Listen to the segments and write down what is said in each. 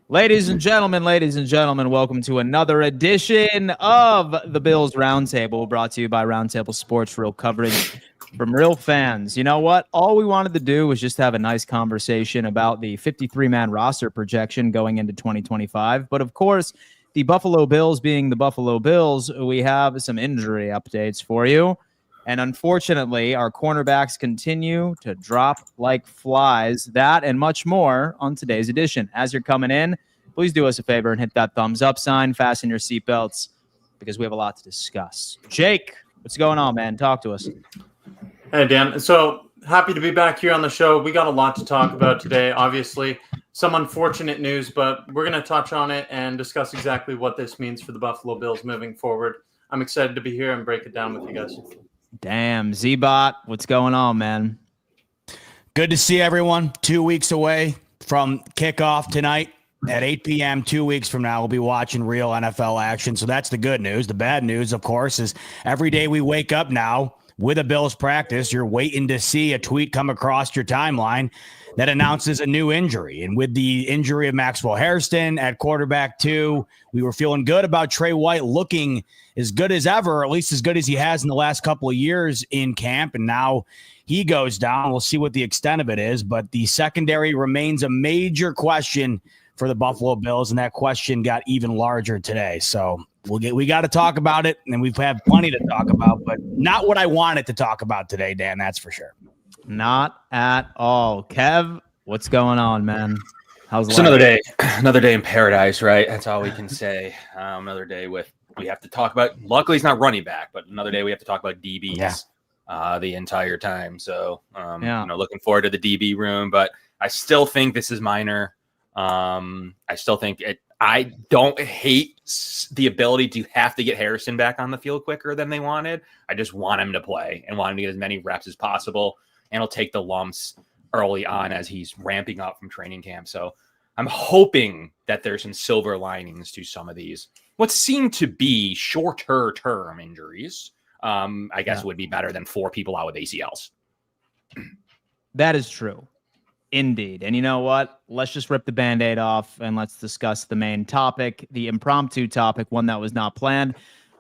Ladies and gentlemen, welcome to another edition of the Bills Roundtable, brought to you by Roundtable Sports, real coverage from real fans. You know what? All we wanted to do was just have a nice conversation about the 53-man roster projection going into 2025. But of course, the Buffalo Bills being the Buffalo Bills, we have some injury updates for you. And unfortunately, our cornerbacks continue to drop like flies. That and much more on today's edition. As you're coming in, please do us a favor and hit that thumbs up sign. Fasten your seatbelts because we have a lot to discuss. Jake, what's going on, man? Talk to us. Hey, Dan. So happy to be back here on the show. We got a lot to talk about today. Obviously, some unfortunate news, but we're going to touch on it and discuss exactly what this means for the Buffalo Bills moving forward. I'm excited to be here and break it down with you guys. Damn, Z-Bot, what's going on, man? Good to see everyone. 2 weeks away from kickoff tonight at 8 p.m. 2 weeks from now, we'll be watching real NFL action. So that's the good news. The bad news, of course, is every day we wake up now with a Bills practice, you're waiting to see a tweet come across your timeline that announces a new injury. And with the injury of Maxwell Hairston at quarterback 2, we were feeling good about Tre White looking as good as ever, or at least as good as he has in the last couple of years in camp. And now he goes down. We'll see what the extent of it is. But the secondary remains a major question for the Buffalo Bills, and that question got even larger today. So we got to talk about it, and we've had plenty to talk about, but not what I wanted to talk about today, Dan, that's for sure. Not at all. Kev, what's going on, man? How's life? Another day in paradise, right? That's all we can say. Another day we have to talk about. Luckily, it's not running back, but another day we have to talk about DBs the entire time. So, looking forward to the DB room, but I still think this is minor. I still think I don't hate the ability to have to get Harrison back on the field quicker than they wanted. I just want him to play and want him to get as many reps as possible. And he'll take the lumps early on as he's ramping up from training camp. So I'm hoping that there's some silver linings to some of these, what seem to be shorter term injuries. I guess would be better than 4 people out with ACLs. That is true. Indeed. And you know what? Let's just rip the Band-Aid off and let's discuss the main topic, the impromptu topic, one that was not planned.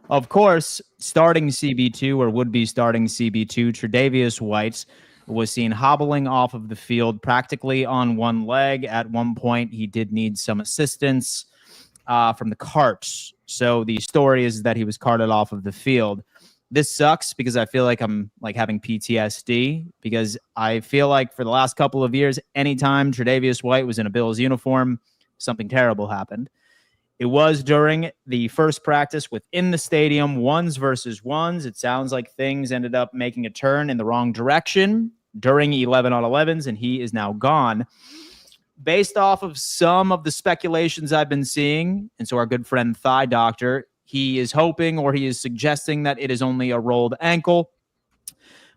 Of course, starting CB2 or would-be starting CB2, Tre'Davious White was seen hobbling off of the field practically on one leg. At one point, he did need some assistance from the carts. So the story is that he was carted off of the field. This sucks because I feel like I'm having PTSD because I feel like for the last couple of years, anytime Tre'Davious White was in a Bills uniform, something terrible happened. It was during the first practice within the stadium, ones versus ones. It sounds like things ended up making a turn in the wrong direction during 11-on-11s, and he is now gone. Based off of some of the speculations I've been seeing, and so our good friend Thigh Doctor, he is hoping or he is suggesting that it is only a rolled ankle.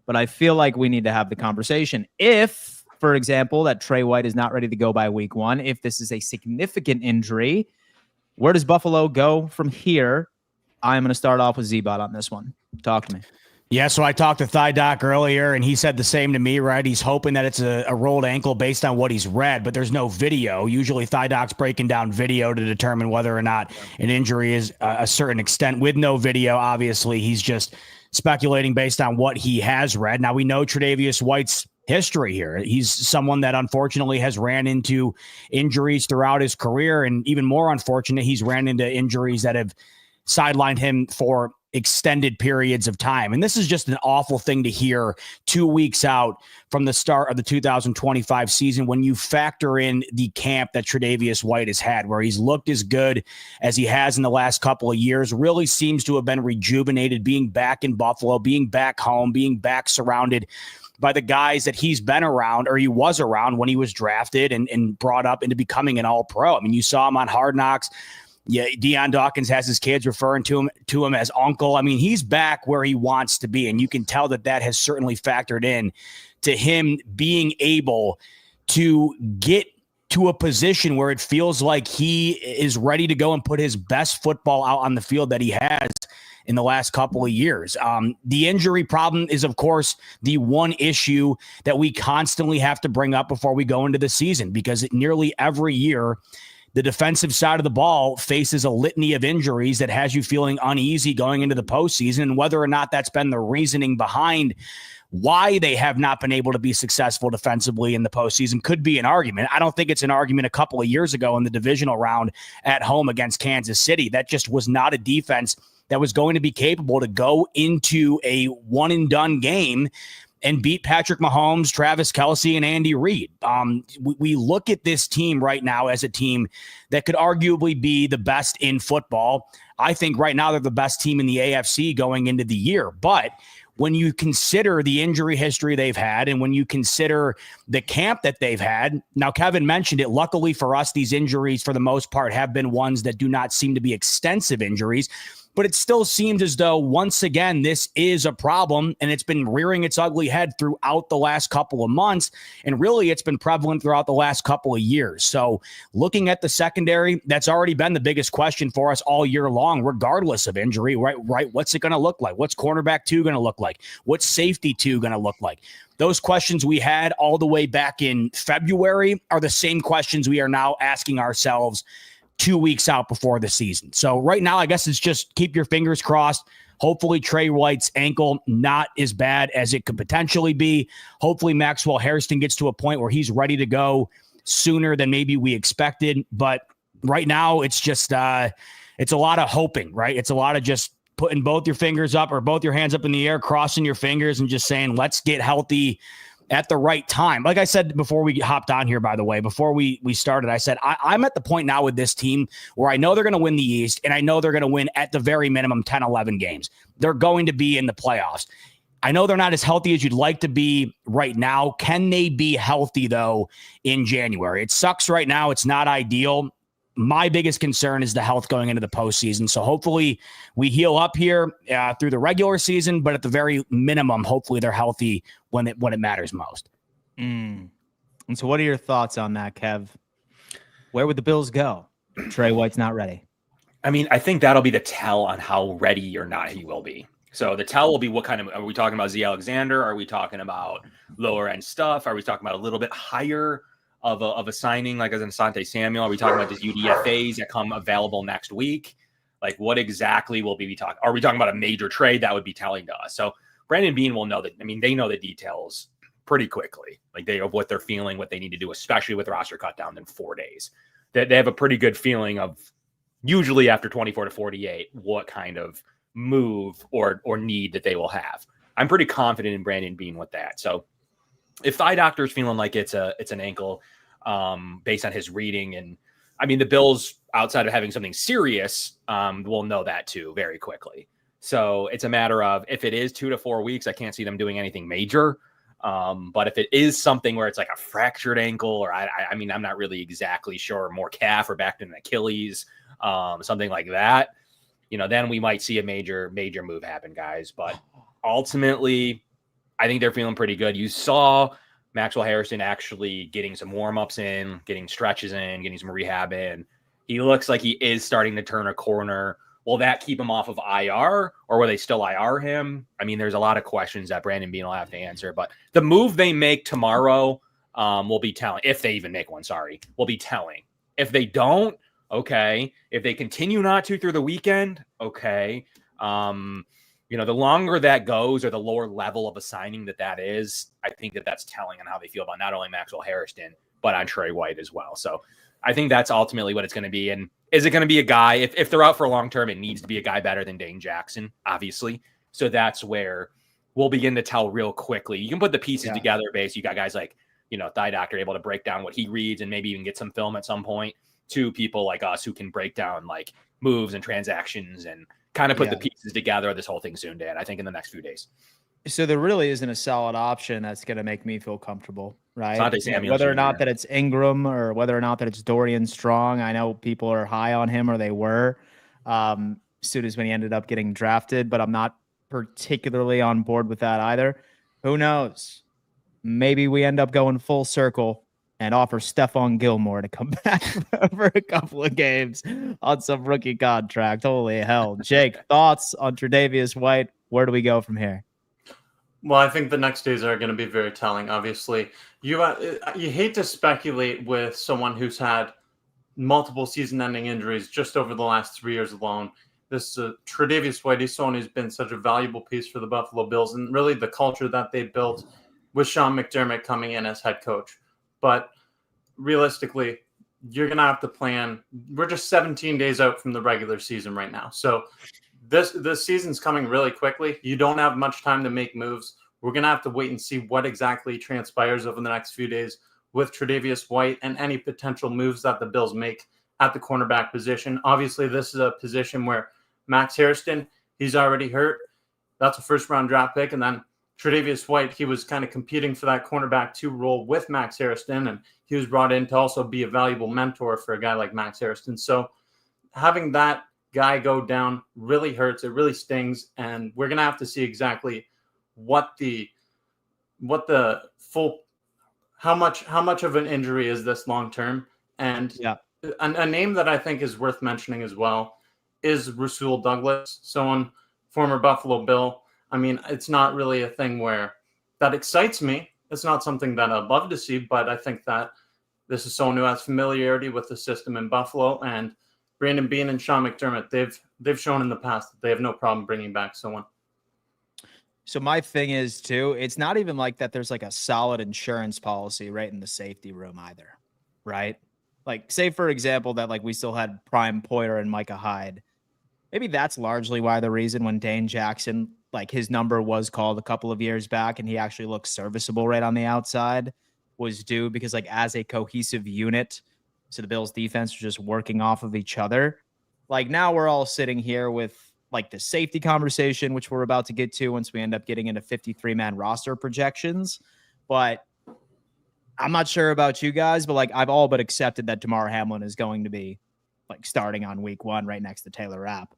But I feel like we need to have the conversation. If, for example, that Trey White is not ready to go by week 1, if this is a significant injury, where does Buffalo go from here? I'm going to start off with Z-Bot on this one. Talk to me. Yeah, so I talked to Thigh Doc earlier, and he said the same to me, right? He's hoping that it's a rolled ankle based on what he's read, but there's no video. Usually Thigh Doc's breaking down video to determine whether or not an injury is a certain extent. With no video, obviously, he's just speculating based on what he has read. Now, we know Tre'Davious White's history here. He's someone that unfortunately has ran into injuries throughout his career, and even more unfortunate, he's ran into injuries that have sidelined him for extended periods of time. And this is just an awful thing to hear 2 weeks out from the start of the 2025 season when you factor in the camp that Tre'Davious White has had, where he's looked as good as he has in the last couple of years, really seems to have been rejuvenated, being back in Buffalo, being back home, being back surrounded by the guys that he's been around, or he was around when he was drafted and brought up into becoming an all-pro. I mean, you saw him on Hard Knocks. Yeah, Deion Dawkins has his kids referring to him as uncle. I mean, he's back where he wants to be, and you can tell that has certainly factored in to him being able to get to a position where it feels like he is ready to go and put his best football out on the field that he has in the last couple of years. The injury problem is, of course, the one issue that we constantly have to bring up before we go into the season, because nearly every year the defensive side of the ball faces a litany of injuries that has you feeling uneasy going into the postseason. And whether or not that's been the reasoning behind why they have not been able to be successful defensively in the postseason could be an argument. I don't think it's an argument a couple of years ago in the divisional round at home against Kansas City. That just was not a defense that was going to be capable to go into a one and done game and beat Patrick Mahomes, Travis Kelce, and Andy Reid. We look at this team right now as a team that could arguably be the best in football. I think right now they're the best team in the AFC going into the year. But when you consider the injury history they've had and when you consider the camp that they've had, now Kevin mentioned it, luckily for us, these injuries for the most part have been ones that do not seem to be extensive injuries. But it still seems as though, once again, this is a problem, and it's been rearing its ugly head throughout the last couple of months, and really it's been prevalent throughout the last couple of years. So looking at the secondary, that's already been the biggest question for us all year long, regardless of injury, right? What's it going to look like? What's cornerback 2 going to look like? What's safety 2 going to look like? Those questions we had all the way back in February are the same questions we are now asking ourselves 2 weeks out before the season. So right now, I guess it's just keep your fingers crossed. Hopefully Tre White's ankle not as bad as it could potentially be. Hopefully Maxwell Hairston gets to a point where he's ready to go sooner than maybe we expected. But right now it's just it's a lot of hoping, right? It's a lot of just putting both your fingers up or both your hands up in the air, crossing your fingers and just saying, let's get healthy at the right time. Like I said before we hopped on here, by the way, before we started, I said, I'm at the point now with this team where I know they're going to win the East, and I know they're going to win at the very minimum 10, 11 games. They're going to be in the playoffs. I know they're not as healthy as you'd like to be right now. Can they be healthy, though, in January? It sucks right now. It's not ideal. My biggest concern is the health going into the postseason. So hopefully we heal up here through the regular season, but at the very minimum, hopefully they're healthy when it matters most. And so what are your thoughts on that, Kev? Where would the Bills go? Tre White's not ready. I mean, I think that'll be the tell on how ready or not he will be. So the tell will be what kind of, are we talking about Z Alexander? Are we talking about lower end stuff? Are we talking about a little bit higher of a signing like as an Asante Samuel? Are we talking about these UDFAs that come available next week? Like what exactly will we be talking? Are we talking about a major trade that would be telling to us? So Brandon Beane will know that. I mean, they know the details pretty quickly. Like they of what they're feeling, what they need to do, especially with roster cut down in 4 days. They have a pretty good feeling of usually after 24 to 48, what kind of move or need that they will have. I'm pretty confident in Brandon Beane with that. So if Thigh Doctor's feeling like it's an ankle based on his reading, and I mean the Bills outside of having something serious will know that too very quickly. So it's a matter of if it is 2 to 4 weeks, I can't see them doing anything major. But if it is something where it's like a fractured ankle, or I mean I'm not really exactly sure, more calf or back to an Achilles, something like that, then we might see a major move happen, guys. But ultimately, I think they're feeling pretty good. You saw Maxwell Hairston actually getting some warm-ups in, getting stretches in, getting some rehab in. He looks like he is starting to turn a corner. Will that keep him off of IR, or will they still IR him? I mean, there's a lot of questions that Brandon Beane will have to answer. But the move they make tomorrow will be telling. If they even make one, will be telling. If they don't, okay. If they continue not to through the weekend, okay. The longer that goes, or the lower level of a signing that is, I think that's telling on how they feel about not only Maxwell Hairston, but on Tre White as well. So I think that's ultimately what it's going to be. And is it going to be a guy, if they're out for a long term, it needs to be a guy better than Dane Jackson, obviously. So that's where we'll begin to tell real quickly. You can put the pieces together, base. You got guys like, Thigh Doctor able to break down what he reads and maybe even get some film at some point, to people like us who can break down like moves and transactions and kind of put the pieces together of this whole thing soon, Dan, I think in the next few days. So there really isn't a solid option that's going to make me feel comfortable, right? Whether or not that it's Ingram or whether or not that it's Dorian Strong. I know people are high on him, or they were, as soon as when he ended up getting drafted, but I'm not particularly on board with that either. Who knows? Maybe we end up going full circle and offer Stephon Gilmore to come back for a couple of games on some rookie contract. Holy hell. Jake, thoughts on Tre'Davious White? Where do we go from here? Well, I think the next days are going to be very telling. Obviously, you hate to speculate with someone who's had multiple season-ending injuries just over the last 3 years alone. This Tre'Davious White, he's someone who's been such a valuable piece for the Buffalo Bills and really the culture that they built with Sean McDermott coming in as head coach. But realistically, you're going to have to plan. We're just 17 days out from the regular season right now. So this season's coming really quickly. You don't have much time to make moves. We're going to have to wait and see what exactly transpires over the next few days with Tre'Davious White and any potential moves that the Bills make at the cornerback position. Obviously, this is a position where Max Hairston, he's already hurt. That's a first-round draft pick. And then Tre'Davious White, he was kind of competing for that cornerback 2 role with Max Hairston, and he was brought in to also be a valuable mentor for a guy like Max Hairston. So having that guy go down really hurts. It really stings, and we're going to have to see exactly what the full how much of an injury is this long term. And a name that I think is worth mentioning as well is Rasul Douglas, someone former Buffalo Bill. I mean, it's not really a thing where that excites me. It's not something that I'd love to see, but I think that this is someone who has familiarity with the system in Buffalo, and Brandon Beane and Sean McDermott, they've shown in the past that they have no problem bringing back someone. So my thing is too, it's not even like that there's like a solid insurance policy right in the safety room either, right? Like say for example that like we still had Prime Poyer and Micah Hyde. Maybe that's largely why the reason when Dane Jackson, like his number was called a couple of years back and he actually looked serviceable right on the outside was due because like as a cohesive unit, so the Bills defense was just working off of each other. Like now we're all sitting here with like the safety conversation, which we're about to get to once we end up getting into 53-man roster projections. But I'm not sure about you guys, but like I've all but accepted that Damar Hamlin is going to be like starting on week 1 right next to Taylor Rapp.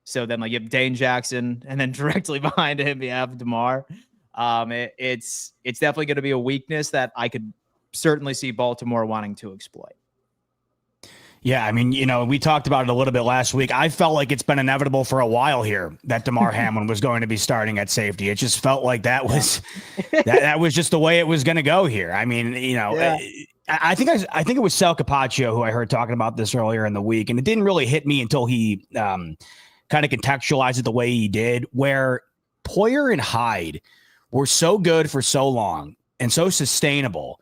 So then like you have Dane Jackson and then directly behind him you have Damar. It's definitely going to be a weakness that I could certainly see Baltimore wanting to exploit. Yeah, I mean, you know, we talked about it a little bit last week. I felt like it's been inevitable for a while here that Damar Hamlin was going to be starting at safety. It just felt like that was that was just the way it was going to go here. I mean, you know, I think it was Sal Capaccio who I heard talking about this earlier in the week, and it didn't really hit me until he kind of contextualized it the way he did, where Poyer and Hyde were so good for so long and so sustainable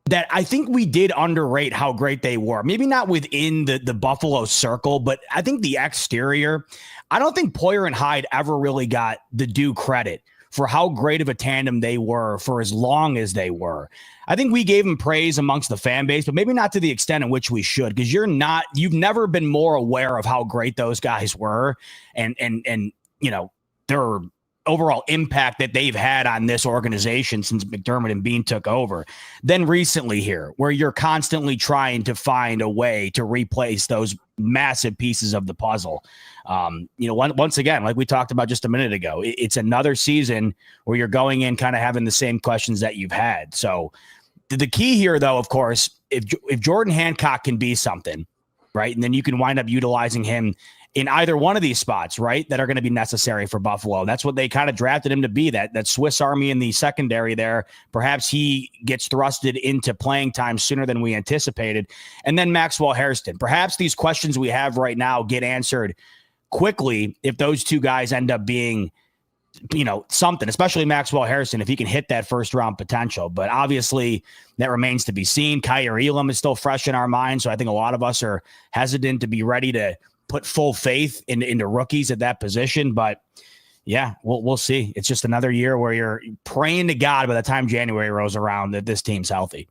that I think we did underrate how great they were. Maybe not within the Buffalo circle, but I think the exterior, I don't think Poyer and Hyde ever really got the due credit for how great of a tandem they were for as long as they were. I think we gave them praise amongst the fan base, but maybe not to the extent in which we should, because you've never been more aware of how great those guys were and you know, their overall impact that they've had on this organization since McDermott and Beane took over. Then recently here, where you're constantly trying to find a way to replace those massive pieces of the puzzle. You know, once again, like we talked about just a minute ago, it's another season where you're going in kind of having the same questions that you've had. So the key here, though, of course, if Jordan Hancock can be something, right, and then you can wind up utilizing him in either one of these spots, right, that are going to be necessary for Buffalo. That's what they kind of drafted him to be, that Swiss Army in the secondary there. Perhaps he gets thrusted into playing time sooner than we anticipated. And then Maxwell Hairston. Perhaps these questions we have right now get answered quickly if those two guys end up being, you know, something, especially Maxwell Hairston, if he can hit that first round potential. But obviously that remains to be seen. Kyer Elam is still fresh in our minds, so I think a lot of us are hesitant to be ready to put full faith into rookies at that position. But yeah, we'll see. It's just another year where you're praying to God by the time January rolls around that this team's healthy.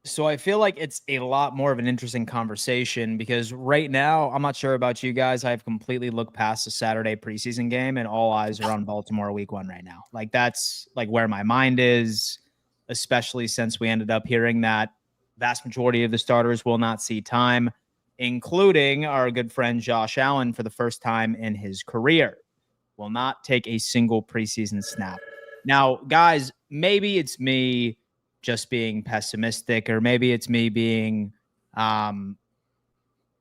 So I feel like it's a lot more of an interesting conversation because right now, I'm not sure about you guys. I've completely looked past the Saturday preseason game and all eyes are on Baltimore week 1 right now. Like that's like where my mind is, especially since we ended up hearing that vast majority of the starters will not see time, including our good friend Josh Allen for the first time in his career, will not take a single preseason snap. Now, guys, maybe it's me just being pessimistic, or maybe it's me being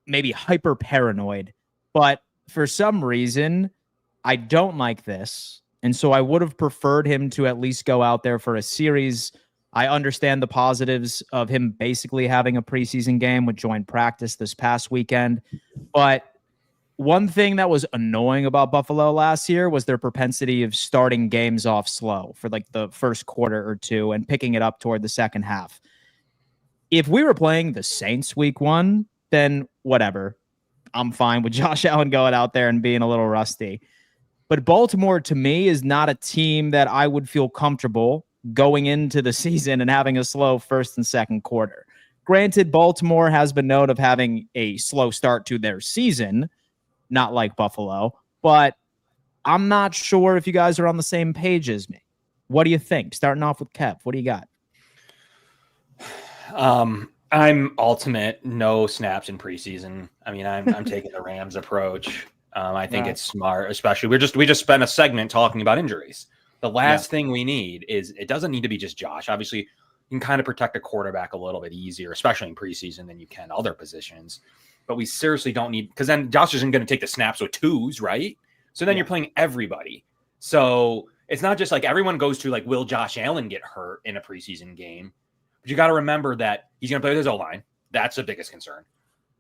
maybe hyper paranoid, but for some reason, I don't like this. And so I would have preferred him to at least go out there for a series I understand the positives of him basically having a preseason game with joint practice this past weekend. But one thing that was annoying about Buffalo last year was their propensity of starting games off slow for like the first quarter or two and picking it up toward the second half. If we were playing the Saints week 1, then whatever. I'm fine with Josh Allen going out there and being a little rusty. But Baltimore, to me, is not a team that I would feel comfortable going into the season and having a slow first and second quarter. Granted, Baltimore has been known of having a slow start to their season, not like Buffalo, but I'm not sure if you guys are on the same page as me. What do you think? Starting off with Kev, what do you got? I'm ultimate no snaps in preseason. I mean, I'm taking the Rams approach. I think it's smart, especially we just spent a segment talking about injuries. The last thing we need is it doesn't need to be just Josh. Obviously, you can kind of protect a quarterback a little bit easier, especially in preseason, than you can other positions. But we seriously don't need, because then Josh isn't going to take the snaps with twos, right? So then you're playing everybody. So it's not just like everyone goes to like, will Josh Allen get hurt in a preseason game? But you got to remember that he's going to play with his O-line. That's the biggest concern.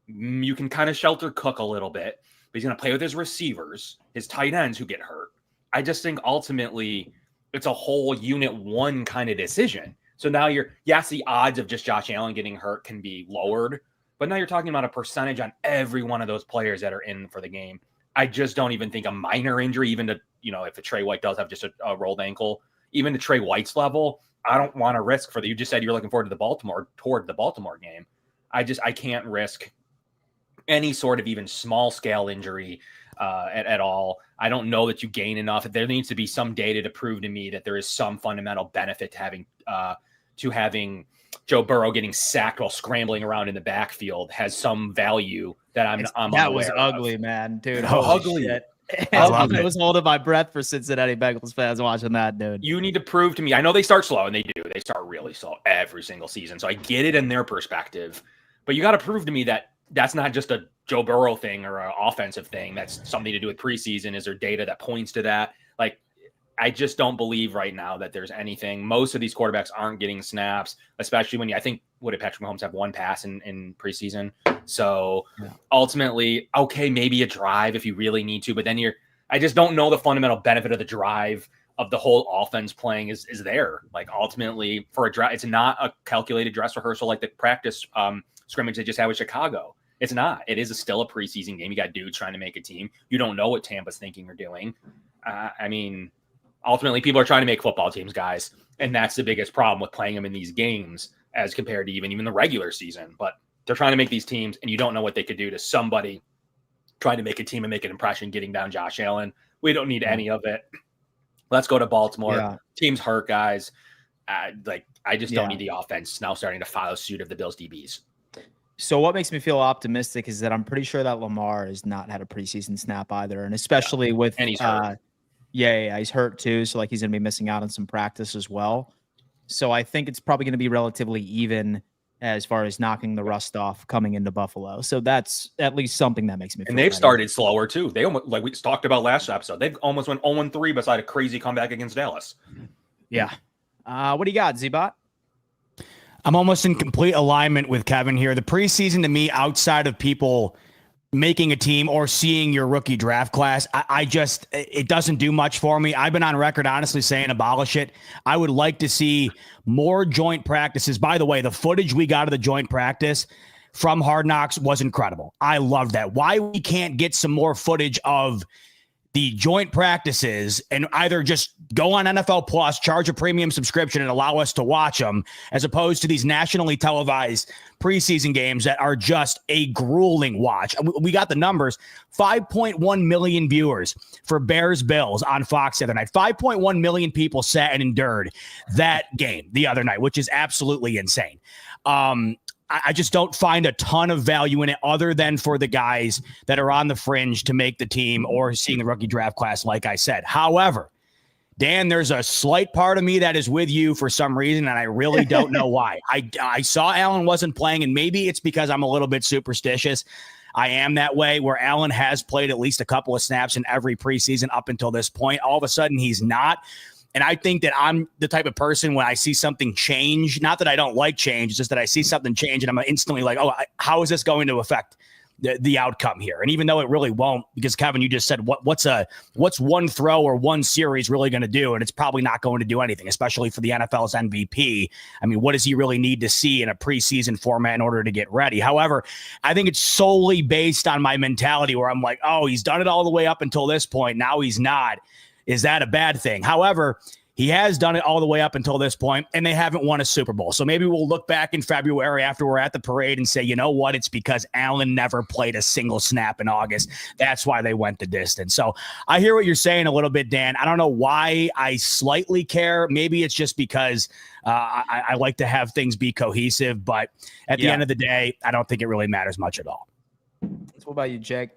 You can kind of shelter Cook a little bit, but he's going to play with his receivers, his tight ends who get hurt. I just think ultimately it's a whole unit one kind of decision. So now the odds of just Josh Allen getting hurt can be lowered, but now you're talking about a percentage on every one of those players that are in for the game. I just don't even think a minor injury, even to, if a Tre White does have just a rolled ankle, even to Tre White's level, I don't want to risk you just said you're looking forward to toward the Baltimore game. I can't risk any sort of even small scale injury at all. I don't know that you gain enough. There needs to be some data to prove to me that there is some fundamental benefit to having Joe Burrow getting sacked while scrambling around in the backfield has some value that I'm that was ugly, of. Man, dude. Ugly. Shit. I was holding my breath for Cincinnati Bengals fans watching that, dude. You need to prove to me. I know they start slow, and they do. They start really slow every single season. So I get it in their perspective, but you got to prove to me that that's not just a Joe Burrow thing or an offensive thing. That's something to do with preseason. Is there data that points to that? Like, I just don't believe right now that there's anything. Most of these quarterbacks aren't getting snaps, especially when I think, what did Patrick Mahomes have one pass in preseason? So ultimately, okay, maybe a drive if you really need to, but then I just don't know the fundamental benefit of the drive of the whole offense playing is there. Like ultimately for a drive, it's not a calculated dress rehearsal like the practice scrimmage they just had with Chicago. It's not. It is still a preseason game. You got dudes trying to make a team. You don't know what Tampa's thinking or doing. I mean, ultimately, people are trying to make football teams, guys, and that's the biggest problem with playing them in these games as compared to even the regular season. But they're trying to make these teams, and you don't know what they could do to somebody trying to make a team and make an impression getting down Josh Allen. We don't need any of it. Let's go to Baltimore. Yeah. Team's hurt, guys. I just don't need the offense now starting to follow suit of the Bills DBs. So what makes me feel optimistic is that I'm pretty sure that Lamar has not had a preseason snap either, and especially with and he's hurt. He's hurt too. So he's going to be missing out on some practice as well. So I think it's probably going to be relatively even as far as knocking the rust off coming into Buffalo. So that's at least something that makes me feel And they've started slower too. They almost, like we talked about last episode, they've almost went 0-3 beside a crazy comeback against Dallas. Yeah. What do you got, Z-Bot? I'm almost in complete alignment with Kevin here. The preseason to me, outside of people making a team or seeing your rookie draft class, it doesn't do much for me. I've been on record honestly saying abolish it. I would like to see more joint practices. By the way, the footage we got of the joint practice from Hard Knocks was incredible. I loved that. Why we can't get some more footage of the joint practices and either just go on NFL Plus, charge a premium subscription and allow us to watch them, as opposed to these nationally televised preseason games that are just a grueling watch. We got the numbers, 5.1 million viewers for Bears Bills on Fox the other night. 5.1 million people sat and endured that game the other night, which is absolutely insane. I just don't find a ton of value in it other than for the guys that are on the fringe to make the team or seeing the rookie draft class, like I said. However, Dan, there's a slight part of me that is with you for some reason, and I really don't know why. I saw Allen wasn't playing, and maybe it's because I'm a little bit superstitious. I am that way, where Allen has played at least a couple of snaps in every preseason up until this point. All of a sudden, he's not. And I think that I'm the type of person when I see something change, not that I don't like change, it's just that I see something change and I'm instantly like, oh, how is this going to affect the outcome here? And even though it really won't, because Kevin, you just said what's one throw or one series really going to do? And it's probably not going to do anything, especially for the NFL's MVP. I mean, what does he really need to see in a preseason format in order to get ready? However, I think it's solely based on my mentality where I'm like, oh, he's done it all the way up until this point. Now he's not. Is that a bad thing? However, he has done it all the way up until this point, and they haven't won a Super Bowl. So maybe we'll look back in February after we're at the parade and say, you know what? It's because Allen never played a single snap in August. That's why they went the distance. So I hear what you're saying a little bit, Dan. I don't know why I slightly care. Maybe it's just because I like to have things be cohesive. But at the end of the day, I don't think it really matters much at all. What about you, Jake?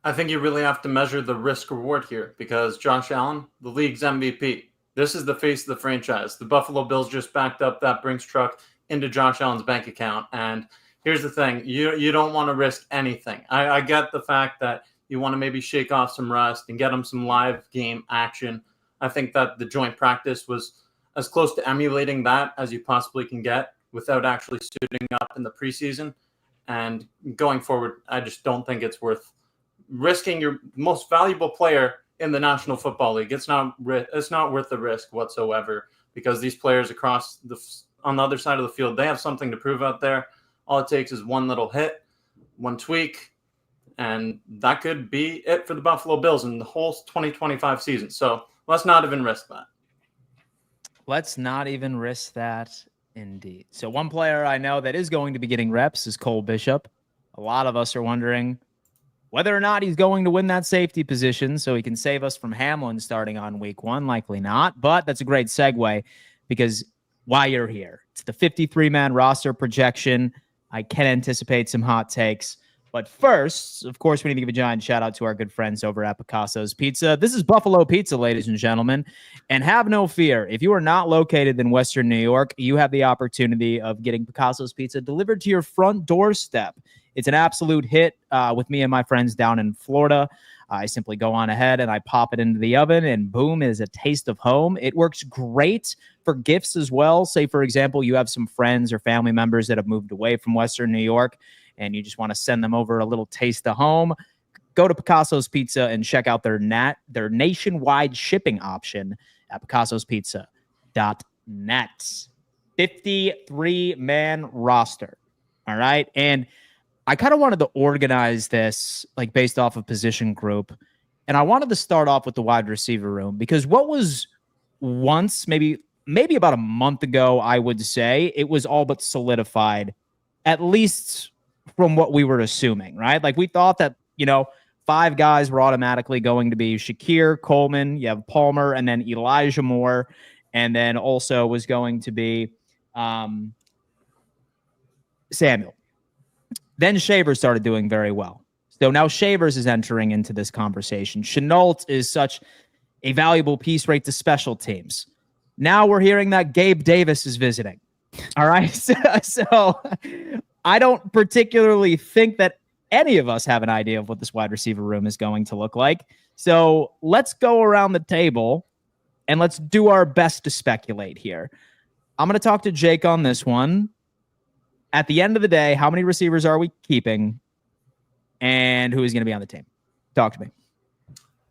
I think you really have to measure the risk reward here because Josh Allen, the league's MVP. This is the face of the franchise. The Buffalo Bills just backed up that Brinks truck into Josh Allen's bank account. And here's the thing. You don't want to risk anything. I get the fact that you want to maybe shake off some rust and get him some live game action. I think that the joint practice was as close to emulating that as you possibly can get without actually suiting up in the preseason. And going forward, I just don't think it's worth risking your most valuable player in the National Football League. It's not worth the risk whatsoever because these players on the other side of the field, they have something to prove out there. All it takes is one little hit, one tweak, and that could be it for the Buffalo Bills in the whole 2025 season. So let's not even risk that. Let's not even risk that, indeed. So one player I know that is going to be getting reps is Cole Bishop. A lot of us are wondering whether or not he's going to win that safety position so he can save us from Hamlin starting on week 1. Likely not, but that's a great segue because why you're here. It's the 53-man roster projection. I can anticipate some hot takes. But first, of course, we need to give a giant shout out to our good friends over at Picasso's Pizza. This is Buffalo Pizza, ladies and gentlemen. And have no fear. If you are not located in Western New York, you have the opportunity of getting Picasso's Pizza delivered to your front doorstep. It's an absolute hit with me and my friends down in Florida. I simply go on ahead and I pop it into the oven and boom, it is a taste of home. It works great for gifts as well. Say, for example, you have some friends or family members that have moved away from Western New York and you just want to send them over a little taste of home. Go to Picasso's Pizza and check out their nationwide shipping option at picassospizza.net. 53-man roster. All right. And I kind of wanted to organize this like based off of position group. And I wanted to start off with the wide receiver room because what was once maybe about a month ago, I would say it was all but solidified, at least from what we were assuming, right? Like we thought that, 5 guys were automatically going to be Shakir, Coleman, you have Palmer, and then Elijah Moore. And then also was going to be Samuel. Then Shavers started doing very well. So now Shavers is entering into this conversation. Chenault is such a valuable piece right to special teams. Now we're hearing that Gabe Davis is visiting. All right. So I don't particularly think that any of us have an idea of what this wide receiver room is going to look like. So let's go around the table and let's do our best to speculate here. I'm going to talk to Jake on this one. At the end of the day, how many receivers are we keeping and who is going to be on the team? Talk to me.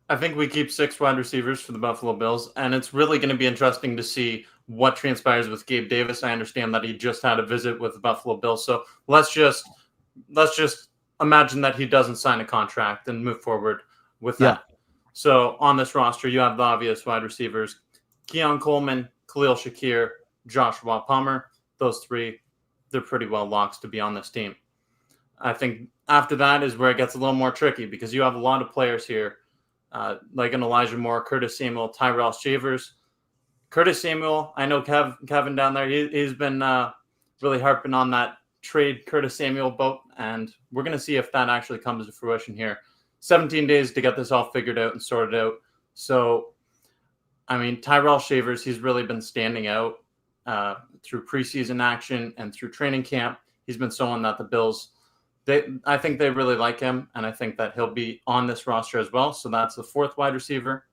I think we keep 6 wide receivers for the Buffalo Bills, and it's really going to be interesting to see what transpires with Gabe Davis. I understand that he just had a visit with the Buffalo Bills, so let's just imagine that he doesn't sign a contract and move forward with that. So on this roster, you have the obvious wide receivers, Keon Coleman, Khalil Shakir, Joshua Palmer. Those 3, they're pretty well locks to be on this team. I think after that is where it gets a little more tricky because you have a lot of players here, like an Elijah Moore, Curtis Samuel, Tyrell Shavers. Curtis Samuel, I know Kevin down there, he's been really harping on that trade Curtis Samuel boat, and we're going to see if that actually comes to fruition here. 17 days to get this all figured out and sorted out. So, I mean, Tyrell Shavers, he's really been standing out through preseason action and through training camp. He's been someone that the Bills, I think they really like him, and I think that he'll be on this roster as well. So that's the 4th wide receiver.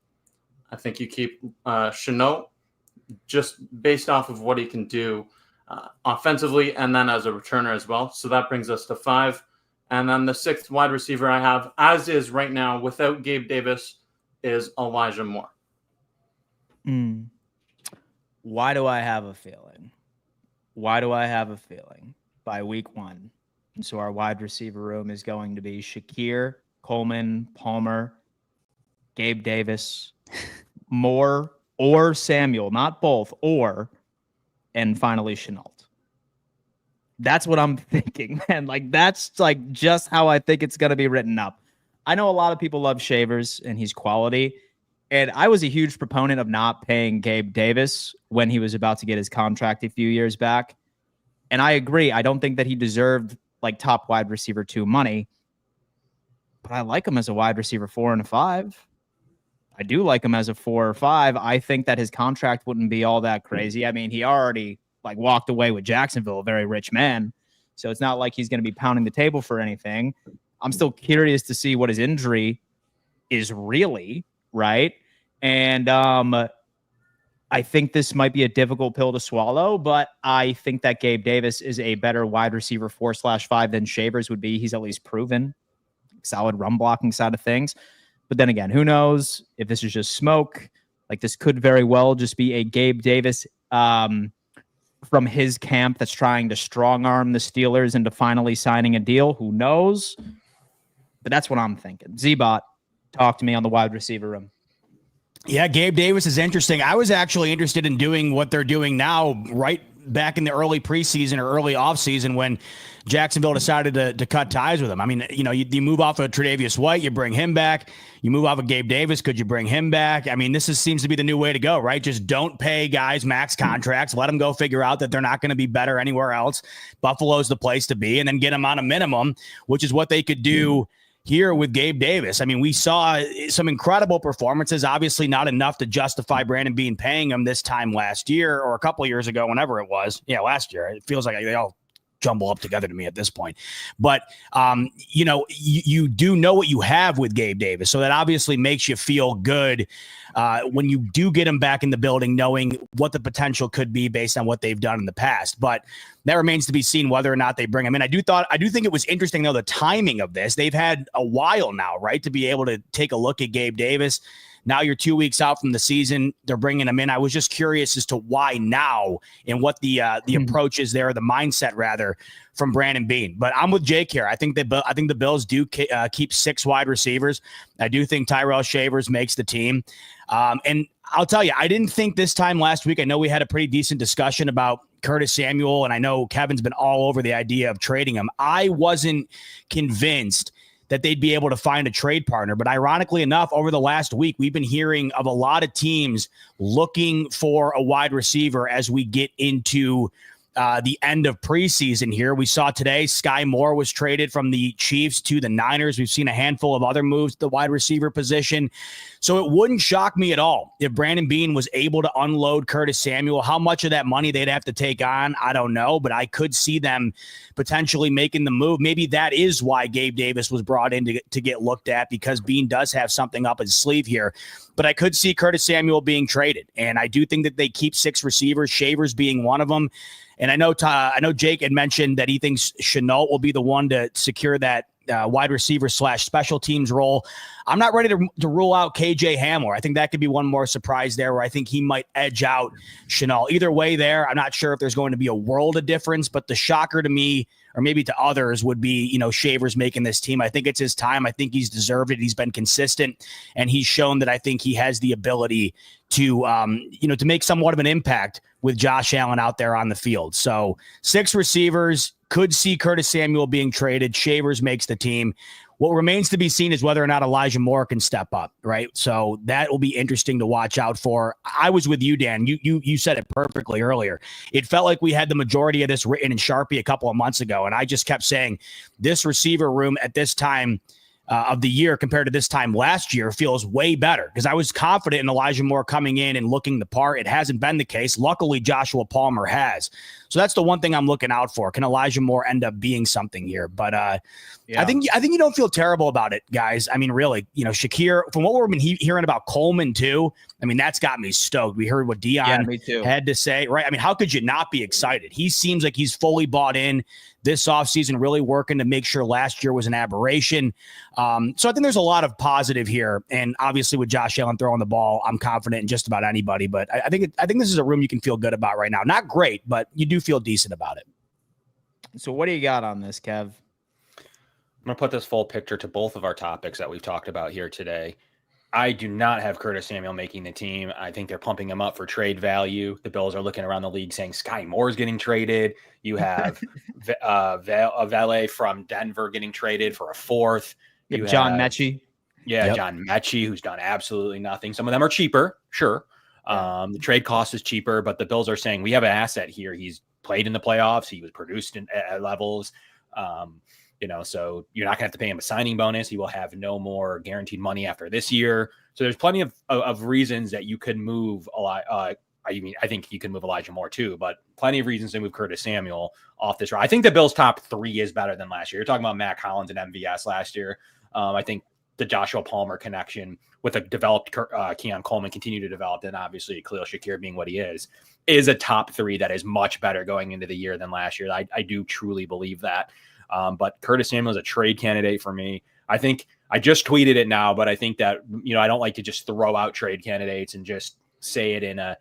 I think you keep Shoutout just based off of what he can do offensively and then as a returner as well. So that brings us to 5. And then the 6th wide receiver I have, as is right now, without Gabe Davis, is Elijah Moore. Why do I have a feeling? By week 1, and so our wide receiver room is going to be Shakir, Coleman, Palmer, Gabe Davis, Moore, or Samuel, not both, and finally Shoutout. That's what I'm thinking, man. Like, that's like just how I think it's going to be written up. I know a lot of people love Shavers and he's quality. And I was a huge proponent of not paying Gabe Davis when he was about to get his contract a few years back. And I agree. I don't think that he deserved like top wide receiver 2 money, but I like him as a wide receiver 4 and a 5. I do like him as a 4 or 5. I think that his contract wouldn't be all that crazy. I mean, he already like walked away with Jacksonville, a very rich man. So it's not like he's going to be pounding the table for anything. I'm still curious to see what his injury is really, right? And I think this might be a difficult pill to swallow, but I think that Gabe Davis is a better wide receiver 4/5 than Shavers would be. He's at least proven solid run blocking side of things. But then again, who knows if this is just smoke? Like, this could very well just be a Gabe Davis from his camp that's trying to strong arm the Steelers into finally signing a deal. Who knows? But that's what I'm thinking. Z-Bot, talk to me on the wide receiver room. Yeah, Gabe Davis is interesting. I was actually interested in doing what they're doing now, right back in the early preseason or early offseason when Jacksonville decided to cut ties with him. I mean, you move off of Tre'Davious White, you bring him back. You move off of Gabe Davis, could you bring him back? I mean, this seems to be the new way to go, right? Just don't pay guys max contracts. Let them go figure out that they're not going to be better anywhere else. Buffalo's the place to be, and then get them on a minimum, which is what they could do here with Gabe Davis. I mean, we saw some incredible performances, obviously not enough to justify Brandon Beane paying him this time last year or a couple of years ago, whenever it was. Yeah, last year. It feels like they all jumble up together to me at this point. But, you do know what you have with Gabe Davis. So that obviously makes you feel good when you do get him back in the building, knowing what the potential could be based on what they've done in the past. But that remains to be seen whether or not they bring him in. I do think it was interesting, though, the timing of this. They've had a while now, right, to be able to take a look at Gabe Davis. Now you're 2 weeks out from the season. They're bringing him in. I was just curious as to why now and what the approach is there, the mindset rather, from Brandon Beane. But I'm with Jake here. I think the Bills do keep 6 wide receivers. I do think Tyrell Shavers makes the team. And I'll tell you, I didn't think this time last week. I know we had a pretty decent discussion about Curtis Samuel, and I know Kevin's been all over the idea of trading him. I wasn't convinced that they'd be able to find a trade partner. But ironically enough, over the last week, we've been hearing of a lot of teams looking for a wide receiver as we get into the end of preseason here. We saw today Sky Moore was traded from the Chiefs to the Niners. We've seen a handful of other moves to the wide receiver position. So it wouldn't shock me at all if Brandon Beane was able to unload Curtis Samuel. How much of that money they'd have to take on, I don't know, but I could see them potentially making the move. Maybe that is why Gabe Davis was brought in to get looked at, because Beane does have something up his sleeve here. But I could see Curtis Samuel being traded. And I do think that they keep 6 receivers, Shavers being one of them. And I know Jake had mentioned that he thinks Shoutout will be the one to secure that wide receiver / special teams role. I'm not ready to rule out KJ Hamler. I think that could be one more surprise there, where I think he might edge out Shoutout. Either way there, I'm not sure if there's going to be a world of difference, but the shocker to me, or maybe to others, would be, Shavers making this team. I think it's his time. I think he's deserved it. He's been consistent, and he's shown that I think he has the ability to, to make somewhat of an impact with Josh Allen out there on the field. So 6 receivers, could see Curtis Samuel being traded. Shavers makes the team. What remains to be seen is whether or not Elijah Moore can step up, right? So that will be interesting to watch out for. I was with you, Dan. You said it perfectly earlier. It felt like we had the majority of this written in Sharpie a couple of months ago, and I just kept saying this receiver room at this time of the year compared to this time last year feels way better, because I was confident in Elijah Moore coming in and looking the part. It hasn't been the case. Luckily, Joshua Palmer has. So that's the one thing I'm looking out for. Can Elijah Moore end up being something here? But I think you don't feel terrible about it, guys. I mean, really, Shakir, from what we've been hearing about Coleman too, I mean, that's got me stoked. We heard what Dion had to say, right? I mean, how could you not be excited? He seems like he's fully bought in this offseason, really working to make sure last year was an aberration. So I think there's a lot of positive here. And obviously with Josh Allen throwing the ball, I'm confident in just about anybody. But I think this is a room you can feel good about right now. Not great, but you do feel decent about it. So what do you got on this, Kev? I'm going to put this full picture to both of our topics that we've talked about here today. I do not have Curtis Samuel making the team. I think they're pumping him up for trade value. The Bills are looking around the league saying Sky Moore is getting traded. You have Valet from Denver getting traded for a fourth. You John Mechie. Yeah, yep. John Mechie, who's done absolutely nothing. Some of them are cheaper, sure. Yeah. The trade cost is cheaper, but the Bills are saying we have an asset here. He's played in the playoffs. He was produced at levels. So you're not going to have to pay him a signing bonus. He will have no more guaranteed money after this year. So there's plenty of reasons that you could move a lot. I think you can move Elijah Moore too, but plenty of reasons to move Curtis Samuel off this route. I think the Bills' top 3 is better than last year. You're talking about Mac Hollins and MVS last year. I think the Joshua Palmer connection with a developed Keon Coleman continue to develop, and obviously Khalil Shakir being what he is a top 3 that is much better going into the year than last year. I do truly believe that. But Curtis Samuel is a trade candidate for me. I think I just tweeted it now, but I think that, I don't like to just throw out trade candidates and just say it in a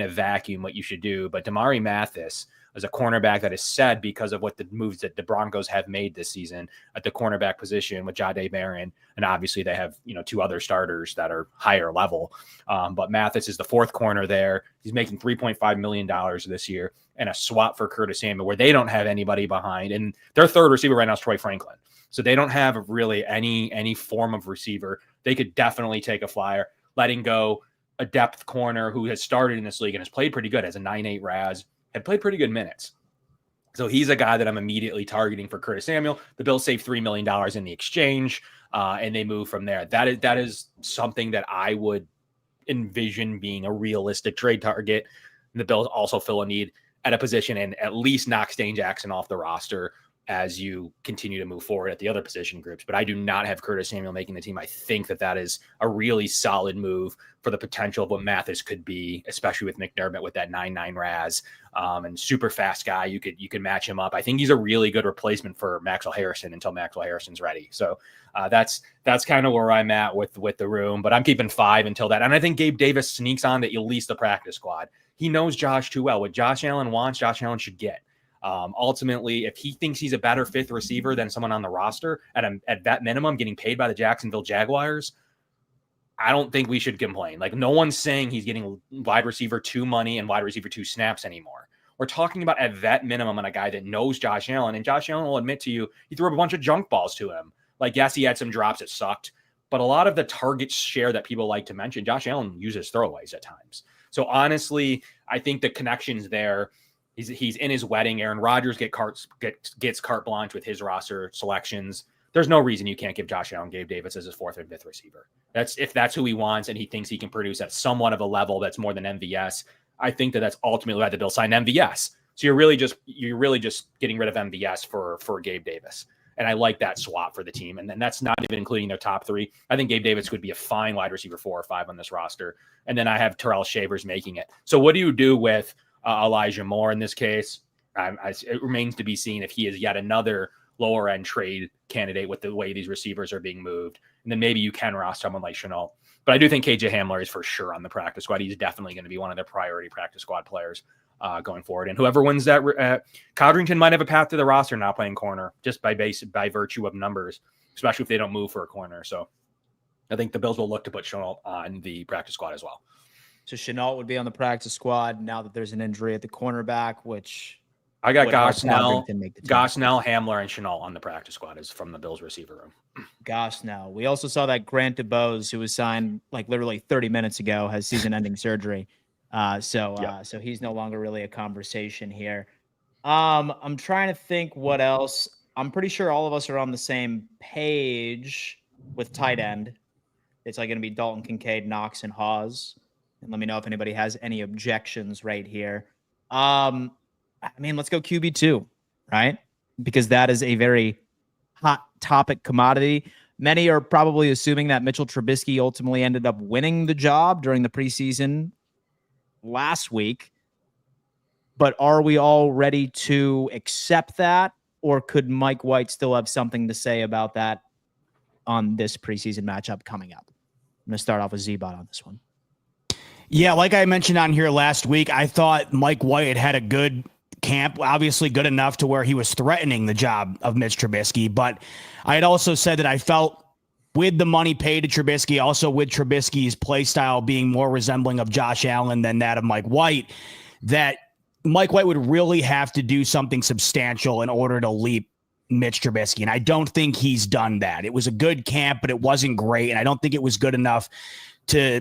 vacuum what you should do. But Damari Mathis is a cornerback that is said because of what the moves that the Broncos have made this season at the cornerback position with Jahdae Barron. And obviously they have, 2 other starters that are higher level. But Mathis is the 4th corner there. He's making $3.5 million this year, and a swap for Curtis Samuel where they don't have anybody behind. And their 3rd receiver right now is Troy Franklin. So they don't have really any form of receiver. They could definitely take a flyer, letting go a depth corner who has started in this league and has played pretty good as a 9.8 RAS, had played pretty good minutes. So he's a guy that I'm immediately targeting for Curtis Samuel. The Bills save $3 million in the exchange, and they move from there. That is something that I would envision being a realistic trade target. And the Bills also fill a need at a position and at least knock Stain Jackson off the roster as you continue to move forward at the other position groups. But I do not have Curtis Samuel making the team. I think that is a really solid move for the potential of what Mathis could be, especially with McDermott with that 9.9 RAS and super fast guy. You could match him up. I think he's a really good replacement for Maxwell Harrison until Maxwell Harrison's ready. So that's kind of where I'm at with the room, but I'm keeping 5 until that. And I think Gabe Davis sneaks on to at least the practice squad. He knows Josh too well. What Josh Allen wants, Josh Allen should get. Ultimately, if he thinks he's a better 5th receiver than someone on the roster at that minimum getting paid by the Jacksonville Jaguars, I don't think we should complain. Like, no one's saying he's getting wide receiver 2 money and wide receiver 2 snaps anymore. We're talking about at that minimum on a guy that knows Josh Allen, and Josh Allen will admit to you, he threw up a bunch of junk balls to him. Like, yes, he had some drops that sucked, but a lot of the target share that people like to mention, Josh Allen uses throwaways at times. So honestly, I think the connection's there. He's in his wedding. Aaron Rodgers gets carte blanche with his roster selections. There's no reason you can't give Josh Allen Gabe Davis as his 4th and 5th receiver. If that's who he wants and he thinks he can produce at somewhat of a level that's more than MVS. I think that's ultimately why the Bills signed MVS. So you're really just getting rid of MVS for Gabe Davis. And I like that swap for the team. And then that's not even including their top 3. I think Gabe Davis would be a fine wide receiver 4 or 5 on this roster. And then I have Terrell Shavers making it. So what do you do with Elijah Moore in this case? It remains to be seen if he is yet another lower end trade candidate with the way these receivers are being moved. And then maybe you can roster someone like Shenault. But I do think KJ Hamler is for sure on the practice squad. He's definitely going to be one of their priority practice squad players going forward. And whoever wins that, Codrington might have a path to the roster now playing corner just by virtue of numbers, especially if they don't move for a corner. So I think the Bills will look to put Shenault on the practice squad as well. So Shenault would be on the practice squad now that there's an injury at the cornerback, which I got Gosnell, Hamler, and Shenault on the practice squad is from the Bills receiver room. Gosnell. We also saw that Grant DeBose, who was signed like literally 30 minutes ago, has season-ending surgery. So he's no longer really a conversation here. I'm trying to think what else. I'm pretty sure all of us are on the same page with tight end. It's like going to be Dalton Kincaid, Knox, and Hawes. And let me know if anybody has any objections right here. I I mean, let's go QB2, right? Because that is a very hot topic commodity. Many are probably assuming that Mitchell Trubisky ultimately ended up winning the job during the preseason last week. But are we all ready to accept that? Or could Mike White still have something to say about that on this preseason matchup coming up? I'm going to start off with Z-Bot on this one. Yeah, like I mentioned on here last week, I thought Mike White had a good camp, obviously good enough to where he was threatening the job of Mitch Trubisky. But I had also said that I felt with the money paid to Trubisky, also with Trubisky's play style being more resembling of Josh Allen than that of Mike White, that Mike White would really have to do something substantial in order to leap Mitch Trubisky. And I don't think he's done that. It was a good camp, but it wasn't great. And I don't think it was good enough to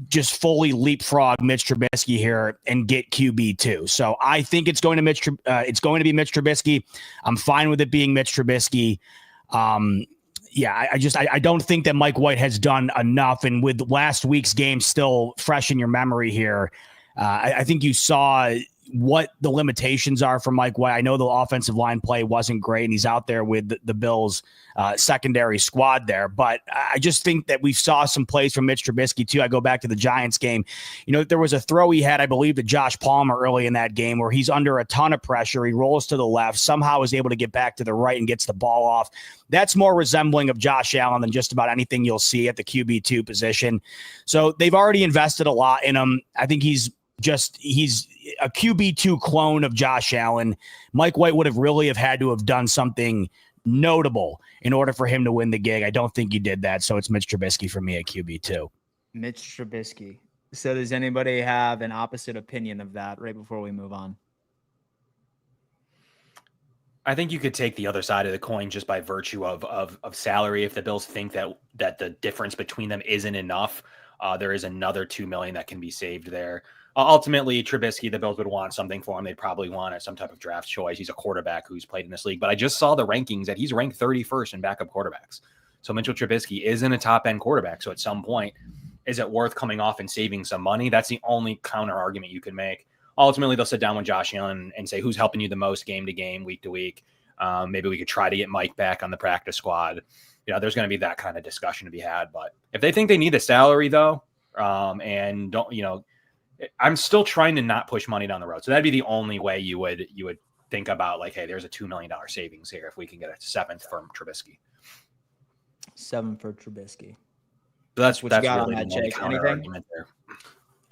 just fully leapfrog Mitch Trubisky here and get QB2. So I think it's going to be Mitch Trubisky. I'm fine with it being Mitch Trubisky. I don't think that Mike White has done enough. And with last week's game still fresh in your memory here, I think you saw what the limitations are for Mike White. I know the offensive line play wasn't great, and he's out there with the Bills secondary squad there. But I just think that we saw some plays from Mitch Trubisky too. I go back to the Giants game. There was a throw he had, I believe, to Josh Palmer early in that game where he's under a ton of pressure. He rolls to the left, somehow is able to get back to the right and gets the ball off. That's more resembling of Josh Allen than just about anything you'll see at the QB2 position. So they've already invested a lot in him. I think he's a QB2 clone of Josh Allen. Mike White would have really had to have done something notable in order for him to win the gig. I don't think he did that. So it's Mitch Trubisky for me at QB2. Mitch Trubisky. So does anybody have an opposite opinion of that right before we move on? I think you could take the other side of the coin just by virtue of salary. If the Bills think that the difference between them isn't enough, there is another $2 million that can be saved there. Ultimately, Trubisky, the Bills would want something for him. They'd probably want some type of draft choice. He's a quarterback who's played in this league. But I just saw the rankings that he's ranked 31st in backup quarterbacks. So Mitchell Trubisky isn't a top-end quarterback. So at some point, is it worth coming off and saving some money? That's the only counter argument you could make. Ultimately, they'll sit down with Josh Allen and say, who's helping you the most game to game, week to week? Maybe we could try to get Mike back on the practice squad. There's going to be that kind of discussion to be had. But if they think they need the salary, though, and don't, I'm still trying to not push money down the road. So that'd be the only way you would think about like, hey, there's a $2 million savings here if we can get a 7th from Trubisky. 7 for Trubisky. So that's what you got really on that, the only Jake. counter argument there.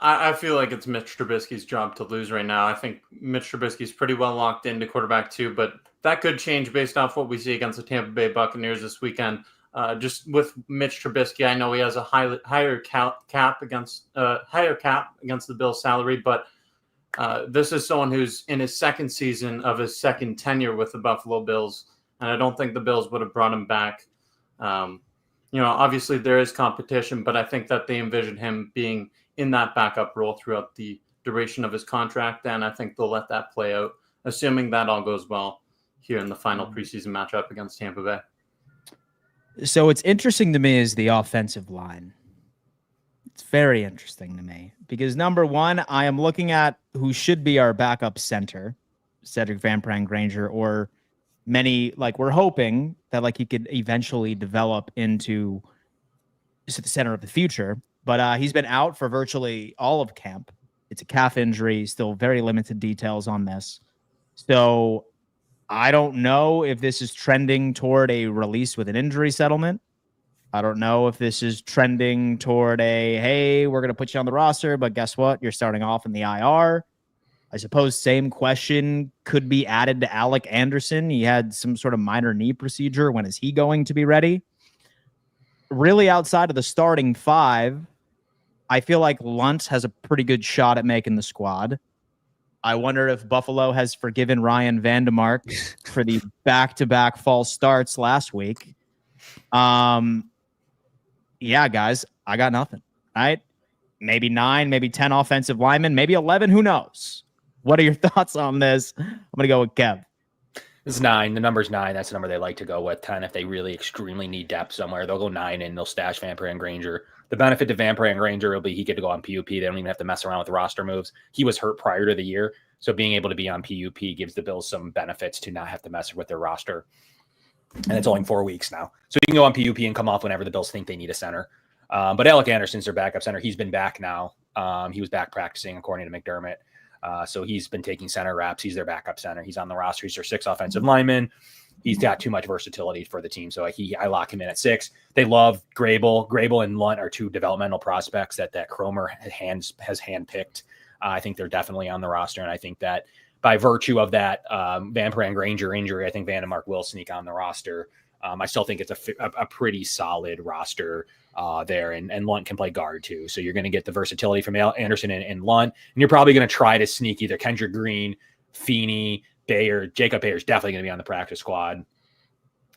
I feel like it's Mitch Trubisky's job to lose right now. I think Mitch Trubisky's pretty well locked into quarterback 2, but that could change based off what we see against the Tampa Bay Buccaneers this weekend. Just with Mitch Trubisky, I know he has a higher cap against the Bills' salary, but this is someone who's in his second season of his second tenure with the Buffalo Bills, and I don't think the Bills would have brought him back. Obviously there is competition, but I think that they envision him being in that backup role throughout the duration of his contract, and I think they'll let that play out, assuming that all goes well here in the final preseason matchup against Tampa Bay. So what's interesting to me is the offensive line. It's very interesting to me because number one, I am looking at who should be our backup center, Cedric Van Pran-Granger, or many, like we're hoping that like he could eventually develop into the center of the future. But he's been out for virtually all of camp. It's a calf injury, still very limited details on this. So I don't know if this is trending toward a release with an injury settlement. I don't know if this is trending toward hey, we're going to put you on the roster, but guess what? You're starting off in the IR. I suppose same question could be added to Alec Anderson. He had some sort of minor knee procedure. When is he going to be ready? Really, outside of the starting 5, I feel like Luntz has a pretty good shot at making the squad. I wonder if Buffalo has forgiven Ryan Vandemark for the back-to-back false starts last week. Yeah, guys, I got nothing. All right? Maybe 9, maybe 10 offensive linemen, maybe 11. Who knows? What are your thoughts on this? I'm going to go with Kev. It's 9. The number's 9. That's the number they like to go with. 10 if they really extremely need depth somewhere. They'll go 9 and they'll stash Van Pran-Granger. The benefit to Van Pran-Granger will be he get to go on PUP. They don't even have to mess around with roster moves. He was hurt prior to the year, So being able to be on PUP gives the Bills some benefits to not have to mess with their roster. And it's only 4 weeks now. So you can go on PUP and come off whenever the Bills think they need a center. But Alec Anderson's their backup center. He's been back now. He was back practicing, according to McDermott. So he's been taking center reps. He's their backup center. He's on the roster. He's their 6th offensive lineman. He's got too much versatility for the team. So I lock him in at 6. They love Grable. Grable and Lunt are 2 developmental prospects that Cromer has handpicked. I think they're definitely on the roster. And I think that by virtue of that Van Pran Granger injury, I think Vandemark will sneak on the roster. I still think it's a pretty solid roster there. And Lunt can play guard too. So you're going to get the versatility from Anderson and Lunt. And you're probably going to try to sneak either Kendrick Green, Feeney, Bayer. Jacob Bayer is definitely going to be on the practice squad.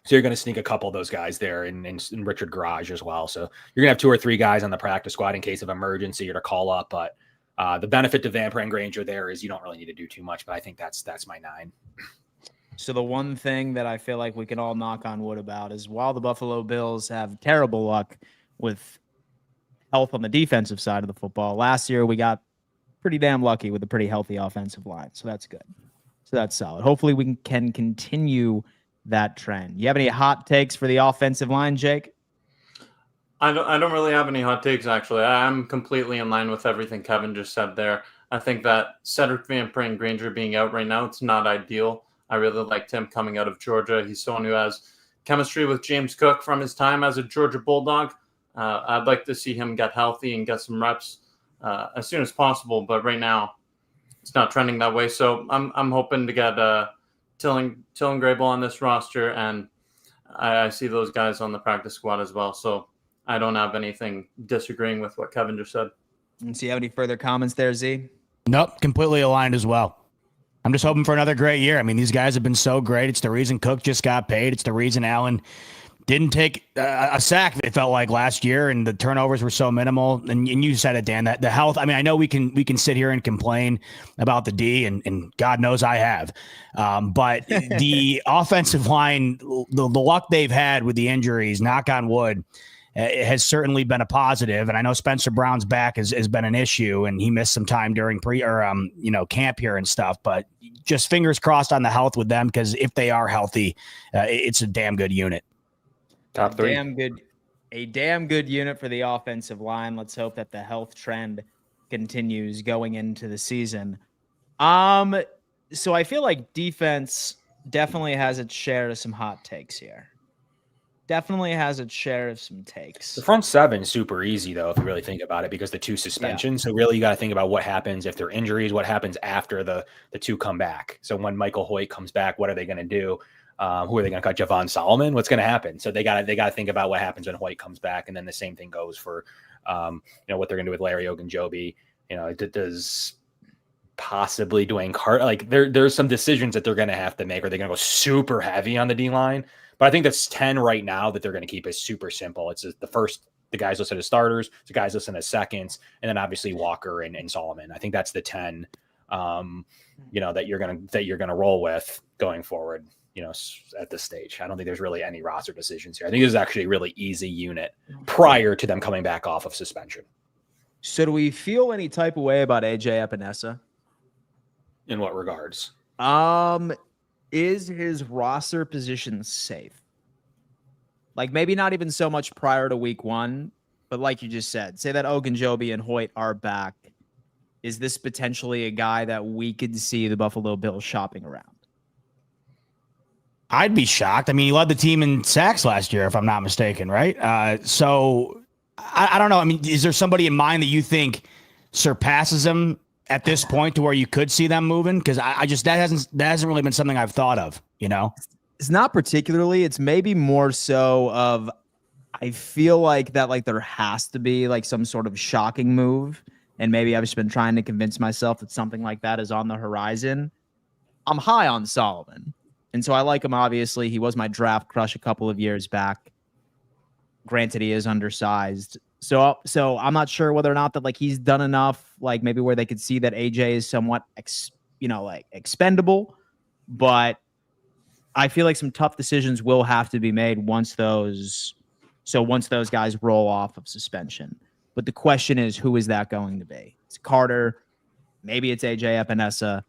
So you're going to sneak a couple of those guys there and Richard Garage as well. So you're going to have 2 or 3 guys on the practice squad in case of emergency or to call up. But the benefit to Van Pran Granger there is you don't really need to do too much, but I think that's my 9. So the one thing that I feel like we can all knock on wood about is while the Buffalo Bills have terrible luck with health on the defensive side of the football, last year we got pretty damn lucky with a pretty healthy offensive line. So that's good. So that's solid. Hopefully we can continue that trend. You have any hot takes for the offensive line, Jake? I don't really have any hot takes, actually. I'm completely in line with everything Kevin just said there. I think that Cedric Van Pran Granger being out right now, it's not ideal. I really liked him coming out of Georgia. He's someone who has chemistry with James Cook from his time as a Georgia Bulldog. I'd like to see him get healthy and get some reps as soon as possible. But right now, it's not trending that way. So I'm hoping to get Tilling Grable on this roster, and I see those guys on the practice squad as well. So I don't have anything disagreeing with what Kevin just said. And so you have any further comments there, Z? Nope, completely aligned as well. I'm just hoping for another great year. I mean, these guys have been so great. It's the reason Cook just got paid. It's the reason Allen didn't take a sack, it felt like, last year, and the turnovers were so minimal. And you said it, Dan, that the health, I mean, I know we can sit here and complain about the D, and God knows I have. But the offensive line, the luck they've had with the injuries, knock on wood, it has certainly been a positive. And I know Spencer Brown's back has been an issue, and he missed some time during camp here and stuff. But just fingers crossed on the health with them, because if they are healthy, it's a damn good unit. Top 3. A damn good unit for the offensive line. Let's hope that the health trend continues going into the season. So I feel like defense definitely has its share of some hot takes here. Definitely has its share of some takes. The front 7 is super easy, though, if you really think about it, because the 2 suspensions. Yeah. So really, you got to think about what happens if there are injuries, what happens after the 2 come back. So when Michael Hoyt comes back, what are they going to do? Who are they going to cut? Javon Solomon? What's going to happen? So they got to think about what happens when Hoyt comes back, and then the same thing goes for what they're going to do with Larry Ogunjobi. Does possibly Dwayne Carter, like there's some decisions that they're going to have to make. Are they going to go super heavy on the D line? But I think that's 10 right now that they're going to keep is super simple. It's the guys listed as starters, the guys listed as seconds, and then obviously Walker and Solomon. I think that's the 10, that you're gonna roll with going forward. At this stage, I don't think there's really any roster decisions here. I think this is actually a really easy unit prior to them coming back off of suspension. So do we feel any type of way about AJ Epinesa? In what regards? Is his roster position safe? Like, maybe not even so much prior to week 1, but like you just said, say that Ogunjobi and Hoyt are back. Is this potentially a guy that we could see the Buffalo Bills shopping around? I'd be shocked. I mean, he led the team in sacks last year, if I'm not mistaken, right? So I don't know. I mean, is there somebody in mind that you think surpasses him at this point to where you could see them moving? Because I just that hasn't really been something I've thought of. It's not particularly. It's maybe more so of I feel like that there has to be like some sort of shocking move, and maybe I've just been trying to convince myself that something like that is on the horizon. I'm high on Solomon, and so I like him. Obviously, he was my draft crush a couple of years back. Granted, he is undersized. So I'm not sure whether or not that he's done enough, maybe where they could see that AJ is somewhat, expendable. But I feel like some tough decisions will have to be made once those guys roll off of suspension. But the question is, who is that going to be? It's Carter. Maybe it's AJ Epinesa.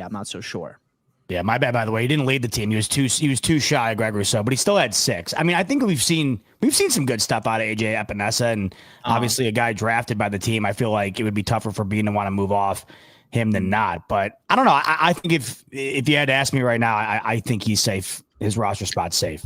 I'm not so sure. Yeah, my bad. By the way, he didn't lead the team. He was too shy of Greg Rousseau, but he still had 6. I mean, I think we've seen some good stuff out of AJ Epinesa, and obviously a guy drafted by the team. I feel like it would be tougher for Bean to want to move off him than not. But I don't know. I think if you had to ask me right now, I think he's safe. His roster spot's safe.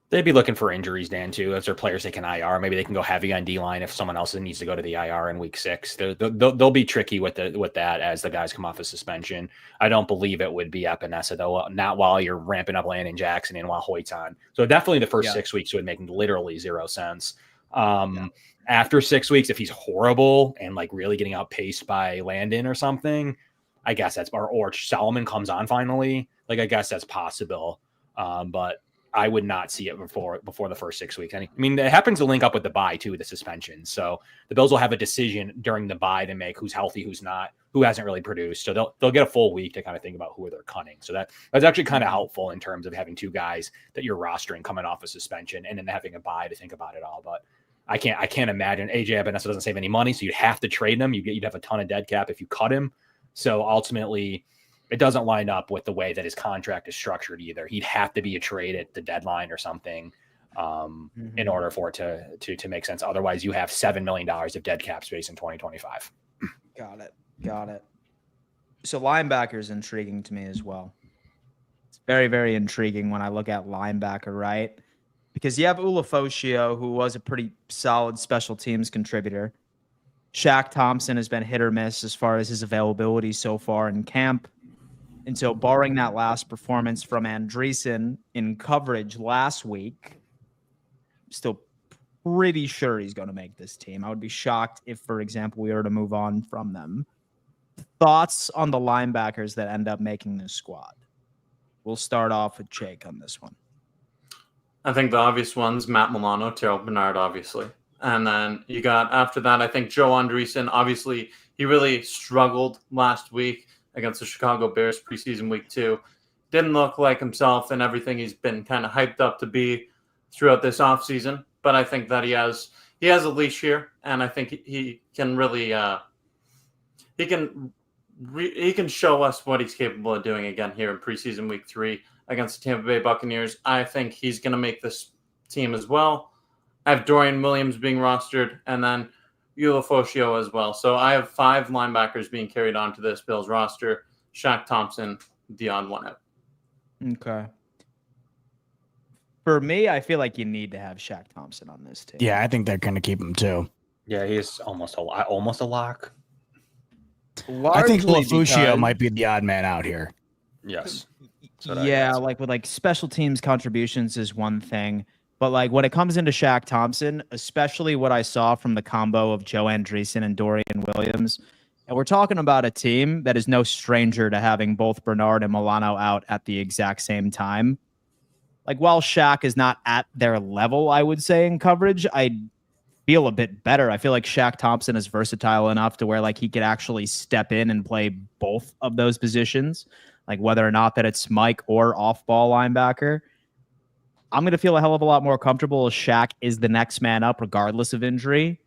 They'd be looking for injuries, Dan, too. If they're players they can IR, maybe they can go heavy on D-line if someone else needs to go to the IR in week 6. They'll be tricky with that as the guys come off of suspension. I don't believe it would be Epinesa, though, not while you're ramping up Landon Jackson and while Hoyt's on. So definitely the first 6 weeks would make literally 0 sense. After 6 weeks, if he's horrible and like really getting outpaced by Landon or something, I guess that's or Solomon comes on finally. Like, I guess that's possible. But I would not see it before the first 6 weeks. I mean, it happens to link up with the bye too, the suspension. So the Bills will have a decision during the bye to make who's healthy, who's not, who hasn't really produced. So they'll get a full week to kind of think about who they're cutting. So that's actually kind of helpful in terms of having 2 guys that you're rostering coming off a suspension and then having a bye to think about it all. But I can't imagine AJ Epinesa doesn't save any money, so you'd have to trade him. You'd have a ton of dead cap if you cut him. So ultimately, it doesn't line up with the way that his contract is structured either. He'd have to be a trade at the deadline or something in order for it to make sense. Otherwise, you have $7 million of dead cap space in 2025. Got it. So linebacker is intriguing to me as well. It's very, very intriguing when I look at linebacker, right? Because you have Ulofoshio, who was a pretty solid special teams contributor. Shaq Thompson has been hit or miss as far as his availability so far in camp. And so barring that last performance from Andreessen in coverage last week, I'm still pretty sure he's going to make this team. I would be shocked if, for example, we were to move on from them. Thoughts on the linebackers that end up making this squad? We'll start off with Jake on this one. I think the obvious ones, Matt Milano, Terrell Bernard, obviously. And then you got, after that, I think Joe Andreessen, obviously, he really struggled last week against the Chicago Bears preseason week 2. Didn't look like himself and everything he's been kind of hyped up to be throughout this offseason. But I think that he has a leash here, and I think he can really he can show us what he's capable of doing again here in preseason week 3 against the Tampa Bay Buccaneers. I think he's going to make this team as well. I have Dorian Williams being rostered, and then Ulofoshio as well. So I have 5 linebackers being carried onto this Bills roster. Shaq Thompson, the odd one out. Okay. For me, I feel like you need to have Shaq Thompson on this team. Yeah, I think they're going to keep him too. Yeah, he's almost a lock. I think Ulofoshio might be the odd man out here. Yes. Yeah, like with like special teams contributions is one thing. But like when it comes into Shaq Thompson, especially what I saw from the combo of Joe Andreessen and Dorian Williams, and we're talking about a team that is no stranger to having both Bernard and Milano out at the exact same time. Like while Shaq is not at their level, I would say in coverage, I feel a bit better. I feel like Shaq Thompson is versatile enough to where like he could actually step in and play both of those positions, like whether or not that it's Mike or off-ball linebacker. I'm going to feel a hell of a lot more comfortable as Shaq is the next man up regardless of injury.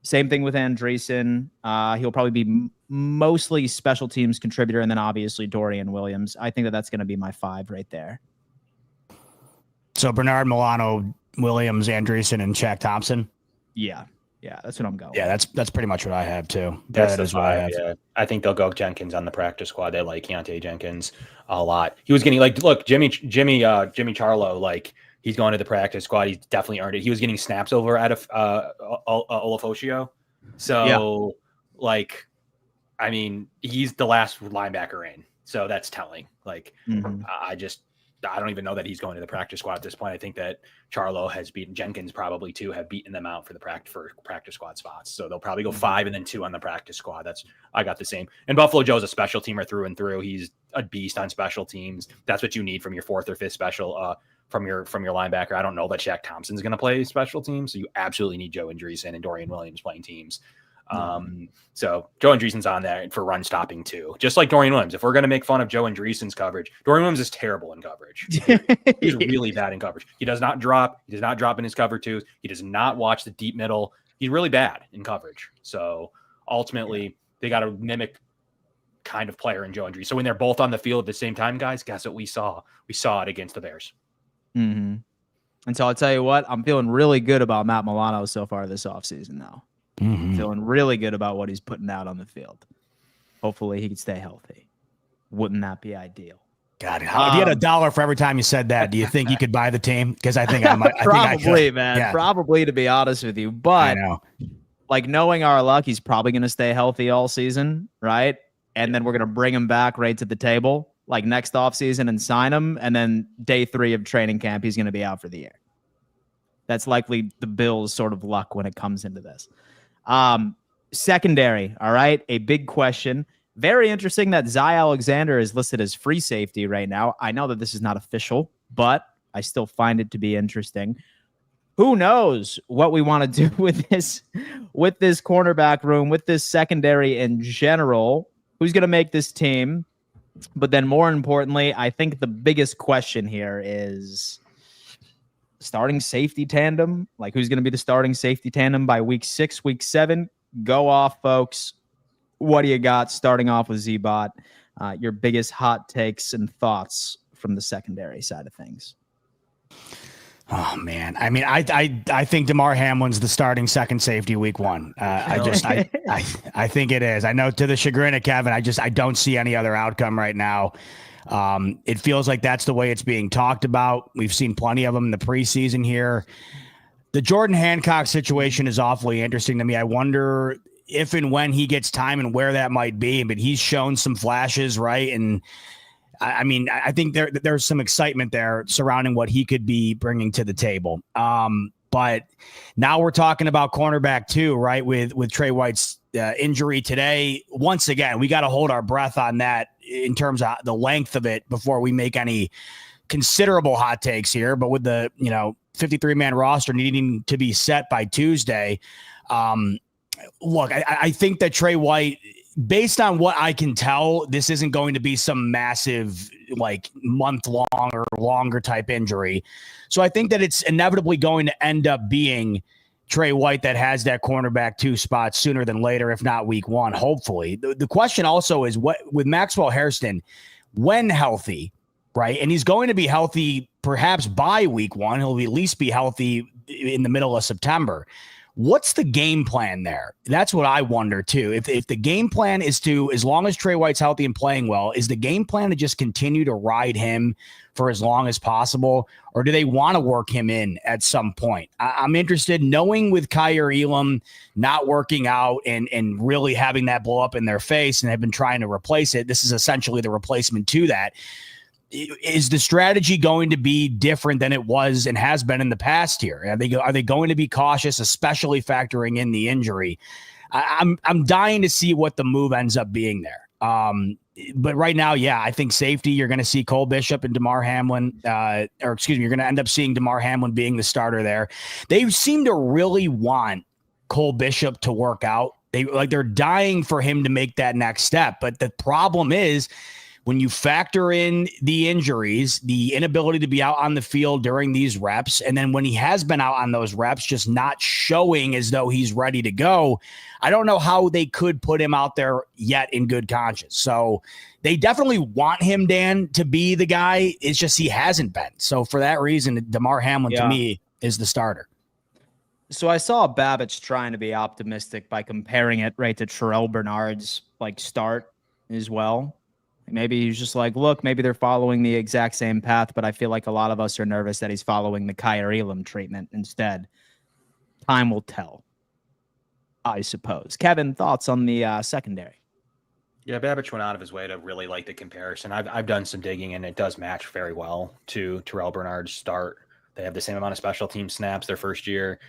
Same thing with Andreessen. He'll probably be mostly special teams contributor, and then obviously Dorian Williams. I think that's going to be my 5 right there. So Bernard, Milano, Williams, Andreessen, and Shaq Thompson? Yeah, that's what I'm going. Yeah, that's pretty much what I have too. That's that is what I have. Yeah. I think they'll go Jenkins on the practice squad. They like Keontae Jenkins a lot. He was getting look, Jimmy Charlo, like he's going to the practice squad. He's definitely earned it. He was getting snaps over out of Ulofoshio. So like, I mean, he's the last linebacker in. So that's telling. Like, I don't even know that he's going to the practice squad at this point. I think that Charlo has beaten Jenkins probably too, have beaten them out for practice squad spots. So they'll probably go 5 and then 2 on the practice squad. I got the same. And Buffalo Joe's a special teamer through and through. He's a beast on special teams. That's what you need from your 4th or 5th special from your linebacker. I don't know that Shaq Thompson's going to play special teams. So you absolutely need Joe Andreessen and Dorian Williams playing teams. So Joe Andreessen's on there for run stopping too, just like Dorian Williams. If we're going to make fun of Joe Andreessen's coverage, Dorian Williams is terrible in coverage. He's really bad in coverage. He does not drop. He does not drop in his cover 2s. He does not watch the deep middle. He's really bad in coverage. So ultimately they got to mimic kind of player in Joe Andrews. So when they're both on the field at the same time, guys, guess what we saw? We saw it against the Bears. Mm-hmm. And so I'll tell you what, I'm feeling really good about Matt Milano so far this offseason now. Mm-hmm. Feeling really good about what he's putting out on the field. Hopefully he can stay healthy. Wouldn't that be ideal? God, if you had $1 for every time you said that, do you think you could buy the team? Because I think I might. Probably, man. Yeah. Probably, to be honest with you. But like, knowing our luck, he's probably going to stay healthy all season, right? And then we're going to bring him back right to the table, like next offseason, and sign him. And then day 3 of training camp, he's going to be out for the year. That's likely the Bills' sort of luck when it comes into this. Secondary, all right? A big question. Very interesting that Zy Alexander is listed as free safety right now. I know that this is not official, but I still find it to be interesting. Who knows what we want to do with this cornerback room, with this secondary in general? Who's going to make this team? But then more importantly, I think the biggest question here is starting safety tandem. Like, who's going to be the starting safety tandem by week 6, week 7? Go off, folks. What do you got starting off with Z-Bot? Your biggest hot takes and thoughts from the secondary side of things. Oh man, I mean, I think Damar Hamlin's the starting second safety week 1. I think it is. I know, to the chagrin of Kevin, I don't see any other outcome right now. It feels like that's the way it's being talked about. We've seen plenty of them in the preseason here. The Jordan Hancock situation is awfully interesting to me. I wonder if and when he gets time and where that might be, but he's shown some flashes, right? And I mean, I think there's some excitement there surrounding what he could be bringing to the table. But now we're talking about cornerback too, right? With Tre White's injury today. Once again, we got to hold our breath on that in terms of the length of it before we make any considerable hot takes here. But with the 53-man roster needing to be set by Tuesday, look, I think that Tre White, based on what I can tell, this isn't going to be some massive, like, month-long or longer type injury. So I think that it's inevitably going to end up being Tre White that has that cornerback 2 spot sooner than later, if not week 1, hopefully. The question also is, what with Maxwell Hairston, when healthy, right? And he's going to be healthy perhaps by week 1. He'll at least be healthy in the middle of September. What's the game plan there? That's what I wonder too. If the game plan is to, as long as Tre White's healthy and playing well, is the game plan to just continue to ride him for as long as possible? Or do they want to work him in at some point? I'm interested, knowing with Kaiir Elam not working out and really having that blow up in their face, and have been trying to replace it. This is essentially the replacement to that. Is the strategy going to be different than it was and has been in the past here? Are they going to be cautious, especially factoring in the injury? I'm dying to see what the move ends up being there. But right now, yeah, I think safety, you're going to see Cole Bishop and Damar Hamlin, you're going to end up seeing Damar Hamlin being the starter there. They seem to really want Cole Bishop to work out. They're dying for him to make that next step. But the problem is, when you factor in the injuries, the inability to be out on the field during these reps, and then when he has been out on those reps, just not showing as though he's ready to go, I don't know how they could put him out there yet in good conscience. So they definitely want him, Dan, to be the guy. It's just he hasn't been. So for that reason, Damar Hamlin to me is the starter. So I saw Babbitt's trying to be optimistic by comparing it right to Terrell Bernard's start as well. Maybe he's just like, look, maybe they're following the exact same path, but I feel like a lot of us are nervous that he's following the Kaiir Elam treatment instead. Time will tell, I suppose. Kevin, thoughts on the secondary? Yeah, Babbage went out of his way to really like the comparison. I've done some digging, and it does match very well to Terrell Bernard's start. They have the same amount of special team snaps their first year.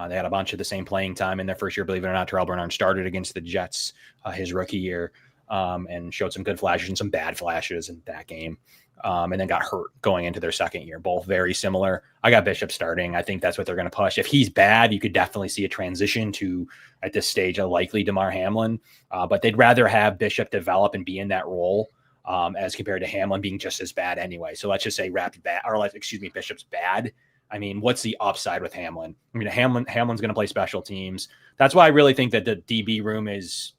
They had a bunch of the same playing time in their first year. Believe it or not, Terrell Bernard started against the Jets his rookie year. And showed some good flashes and some bad flashes in that game, and then got hurt going into their second year. Both very similar. I got Bishop starting. I think that's what they're going to push. If he's bad, you could definitely see a transition to, at this stage, a likely Damar Hamlin. But they'd rather have Bishop develop and be in that role as compared to Hamlin being just as bad anyway. So let's just say Bishop's bad. I mean, what's the upside with Hamlin? I mean, Hamlin's going to play special teams. That's why I really think that the DB room is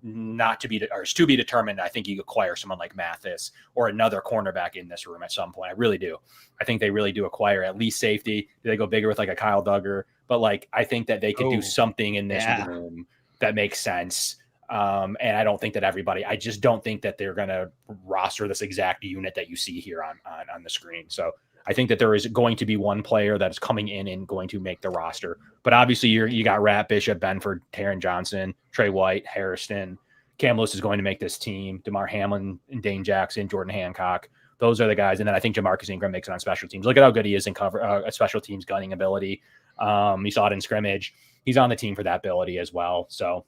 not to be or is to be determined. I think you acquire someone like Mathis or another cornerback in this room at some point. I really do. I think they really do acquire at least safety. Do they go bigger with like a Kyle Duggar? But like I think that they could do something in this room that makes sense. And I don't think that I just don't think that they're going to roster this exact unit that you see here on the screen. So I think that there is going to be one player that's coming in and going to make the roster. But obviously you got Rat, Bishop, Benford, Taron Johnson, Tre White, Harrison. Cam Lewis is going to make this team. DeMar Hamlin and Dane Jackson, Jordan Hancock. Those are the guys. And then I think Jamarcus Ingram makes it on special teams. Look at how good he is in cover special teams gunning ability. You saw it in scrimmage. He's on the team for that ability as well. So,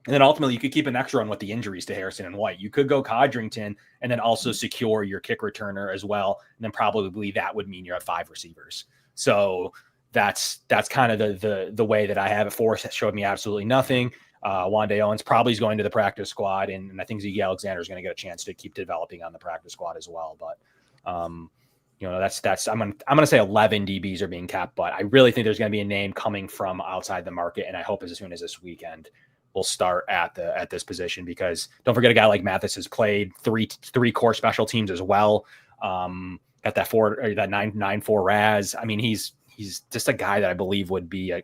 and then ultimately you could keep an extra one with the injuries to Harrison and White. You could go Codrington and then also secure your kick returner as well. And then probably that would mean you're at 5 receivers. So that's kind of the way that I have it. Forrest showed me absolutely nothing. Wande Owens probably is going to the practice squad. And I think Zeke Alexander is going to get a chance to keep developing on the practice squad as well. But, that's I'm going to say 11 DBs are being capped, but I really think there's going to be a name coming from outside the market. And I hope as soon as this weekend, we'll start at this position, because don't forget a guy like Mathis has played three core special teams as well. At that 9-4 Raz. I mean, he's just a guy that I believe would be a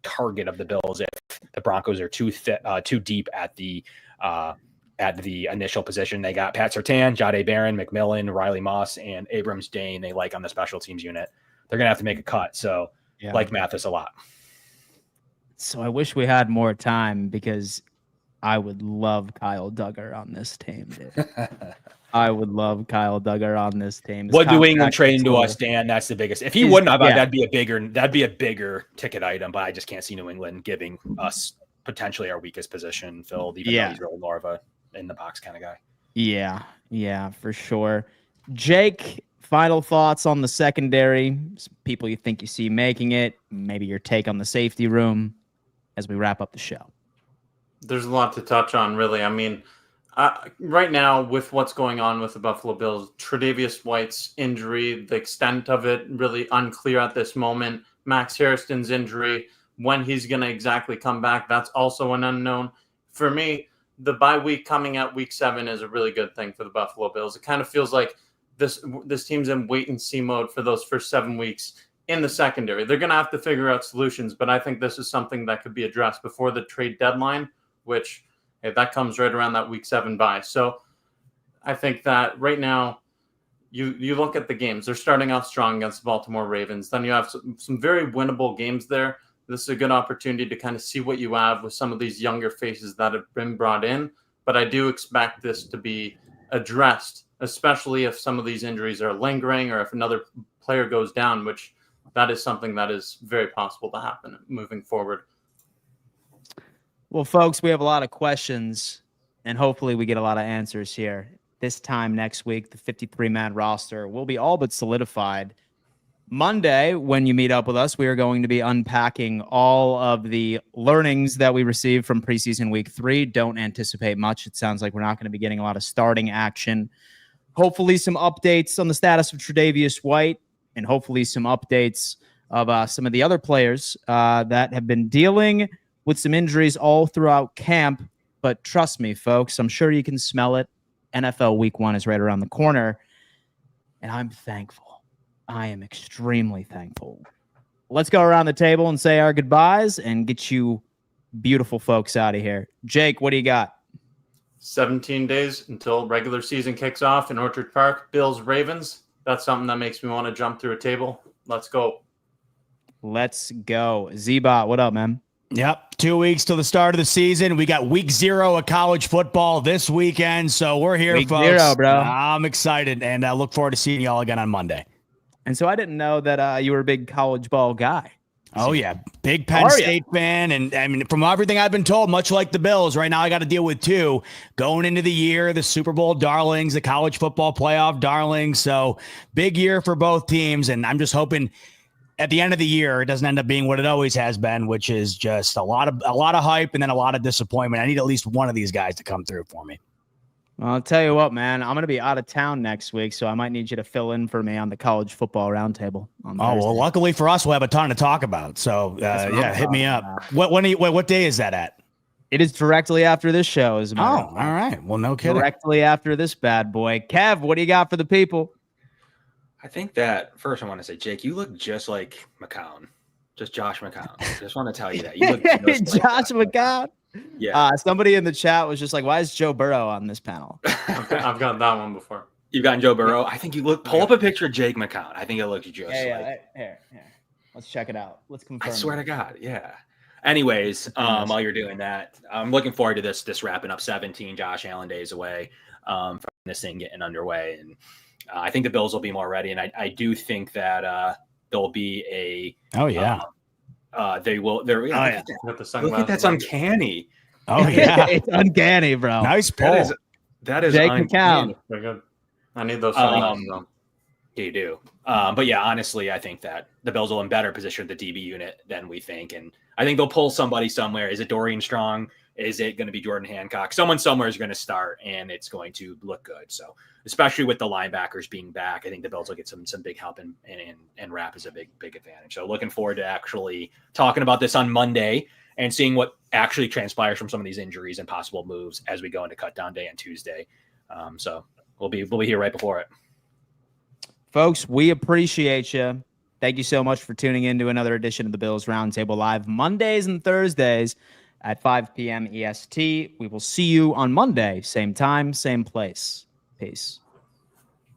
target of the Bills if the Broncos are too deep at the initial position. They got Pat Surtain, Jahdae Barron, McMillan, Riley Moss, and Abrams Dane. They like on the special teams unit. They're gonna have to make a cut. So like Mathis a lot. So I wish we had more time, because I would love Kyle Duggar on this team, dude. I would love Kyle Duggar on this team. What New England trade into us, Dan? That's the biggest. If he wouldn't have, that'd be a bigger ticket item. But I just can't see New England giving us potentially our weakest position filled, even though he's really more of a in the box kind of guy. Yeah, for sure. Jake, final thoughts on the secondary? Some people you think you see making it? Maybe your take on the safety room as we wrap up the show. There's a lot to touch on, really. I mean, right now, with what's going on with the Buffalo Bills, Tre'Davious White's injury, the extent of it, really unclear at this moment. Max Harrison's injury, when he's going to exactly come back, that's also an unknown. For me, the bye week coming at week 7 is a really good thing for the Buffalo Bills. It kind of feels like this team's in wait-and-see mode for those first 7 weeks in the secondary. They're going to have to figure out solutions, but I think this is something that could be addressed before the trade deadline, which that comes right around that week 7 bye. So I think that right now you look at the games. They're starting off strong against the Baltimore Ravens. Then you have some very winnable games there. This is a good opportunity to kind of see what you have with some of these younger faces that have been brought in. But I do expect this to be addressed, especially if some of these injuries are lingering or if another player goes down, which that is something that is very possible to happen moving forward. Well, folks, we have a lot of questions, and hopefully we get a lot of answers here. This time next week, the 53-man roster will be all but solidified. Monday, when you meet up with us, we are going to be unpacking all of the learnings that we received from preseason week 3. Don't anticipate much. It sounds like we're not going to be getting a lot of starting action. Hopefully some updates on the status of Tre'Davious White, and hopefully some updates of some of the other players that have been dealing with some injuries all throughout camp. But trust me, folks, I'm sure you can smell it. NFL week 1 is right around the corner, and I'm thankful. I am extremely thankful. Let's go around the table and say our goodbyes and get you beautiful folks out of here. Jake, what do you got? 17 days until regular season kicks off in Orchard Park. Bills, Ravens. That's something that makes me want to jump through a table. Let's go. Let's go. Z-Bot, what up, man? Yep. 2 weeks till the start of the season. We got week 0 of college football this weekend. So we're here, week folks. 0, bro. I'm excited, and I look forward to seeing y'all again on Monday. And so I didn't know that you were a big college ball guy. Oh, yeah. Big Penn State fan. And I mean, from everything I've been told, much like the Bills, right now I got to deal with 2 going into the year, the Super Bowl darlings, the college football playoff darlings. So big year for both teams. And I'm just hoping at the end of the year, it doesn't end up being what it always has been, which is just a lot of hype and then a lot of disappointment. I need at least one of these guys to come through for me. Well, I'll tell you what, man, I'm going to be out of town next week, so I might need you to fill in for me on the college football roundtable. Well, luckily for us, we'll have a ton to talk about. So, hit me up. What day is that at? It is directly after this show, as a matter of all fact. right. Well, no kidding. Directly after this bad boy. Kev, what do you got for the people? I think that first I want to say, Jake, you look just like McCown. Just Josh McCown. Just want to tell you that. You look just like Josh McCown. Yeah. Somebody in the chat was just like, why is Joe Burrow on this panel? I've gotten that one before. You've gotten Joe Burrow. I think you pull up a picture of Jake McCown. I think it looks just like. Here. Let's check it out. Let's confirm. I swear to God. Yeah. Anyways, while you're doing that, I'm looking forward to this wrapping up 17 Josh Allen days away from this thing getting underway. And I think the Bills will be more ready. And I do think that there'll be a. Oh, yeah. They will. Look at that's uncanny. Oh, yeah. It's uncanny, bro. Nice pull. That is Jake uncanny. McCown. Very good. I need those sunglasses. You do. But yeah, honestly, I think that the Bills will in better position with the DB unit than we think. And I think they'll pull somebody somewhere. Is it Dorian Strong? Is it going to be Jordan Hancock? Someone somewhere is going to start, and it's going to look good. So, especially with the linebackers being back, I think the Bills will get some big help, and Rap is a big advantage. So, looking forward to actually talking about this on Monday and seeing what actually transpires from some of these injuries and possible moves as we go into cut down day on Tuesday. So, we'll be here right before it. Folks, we appreciate you. Thank you so much for tuning in to another edition of the Bills Roundtable Live Mondays and Thursdays at 5 p.m. EST. We will see you on Monday, same time, same place. Peace.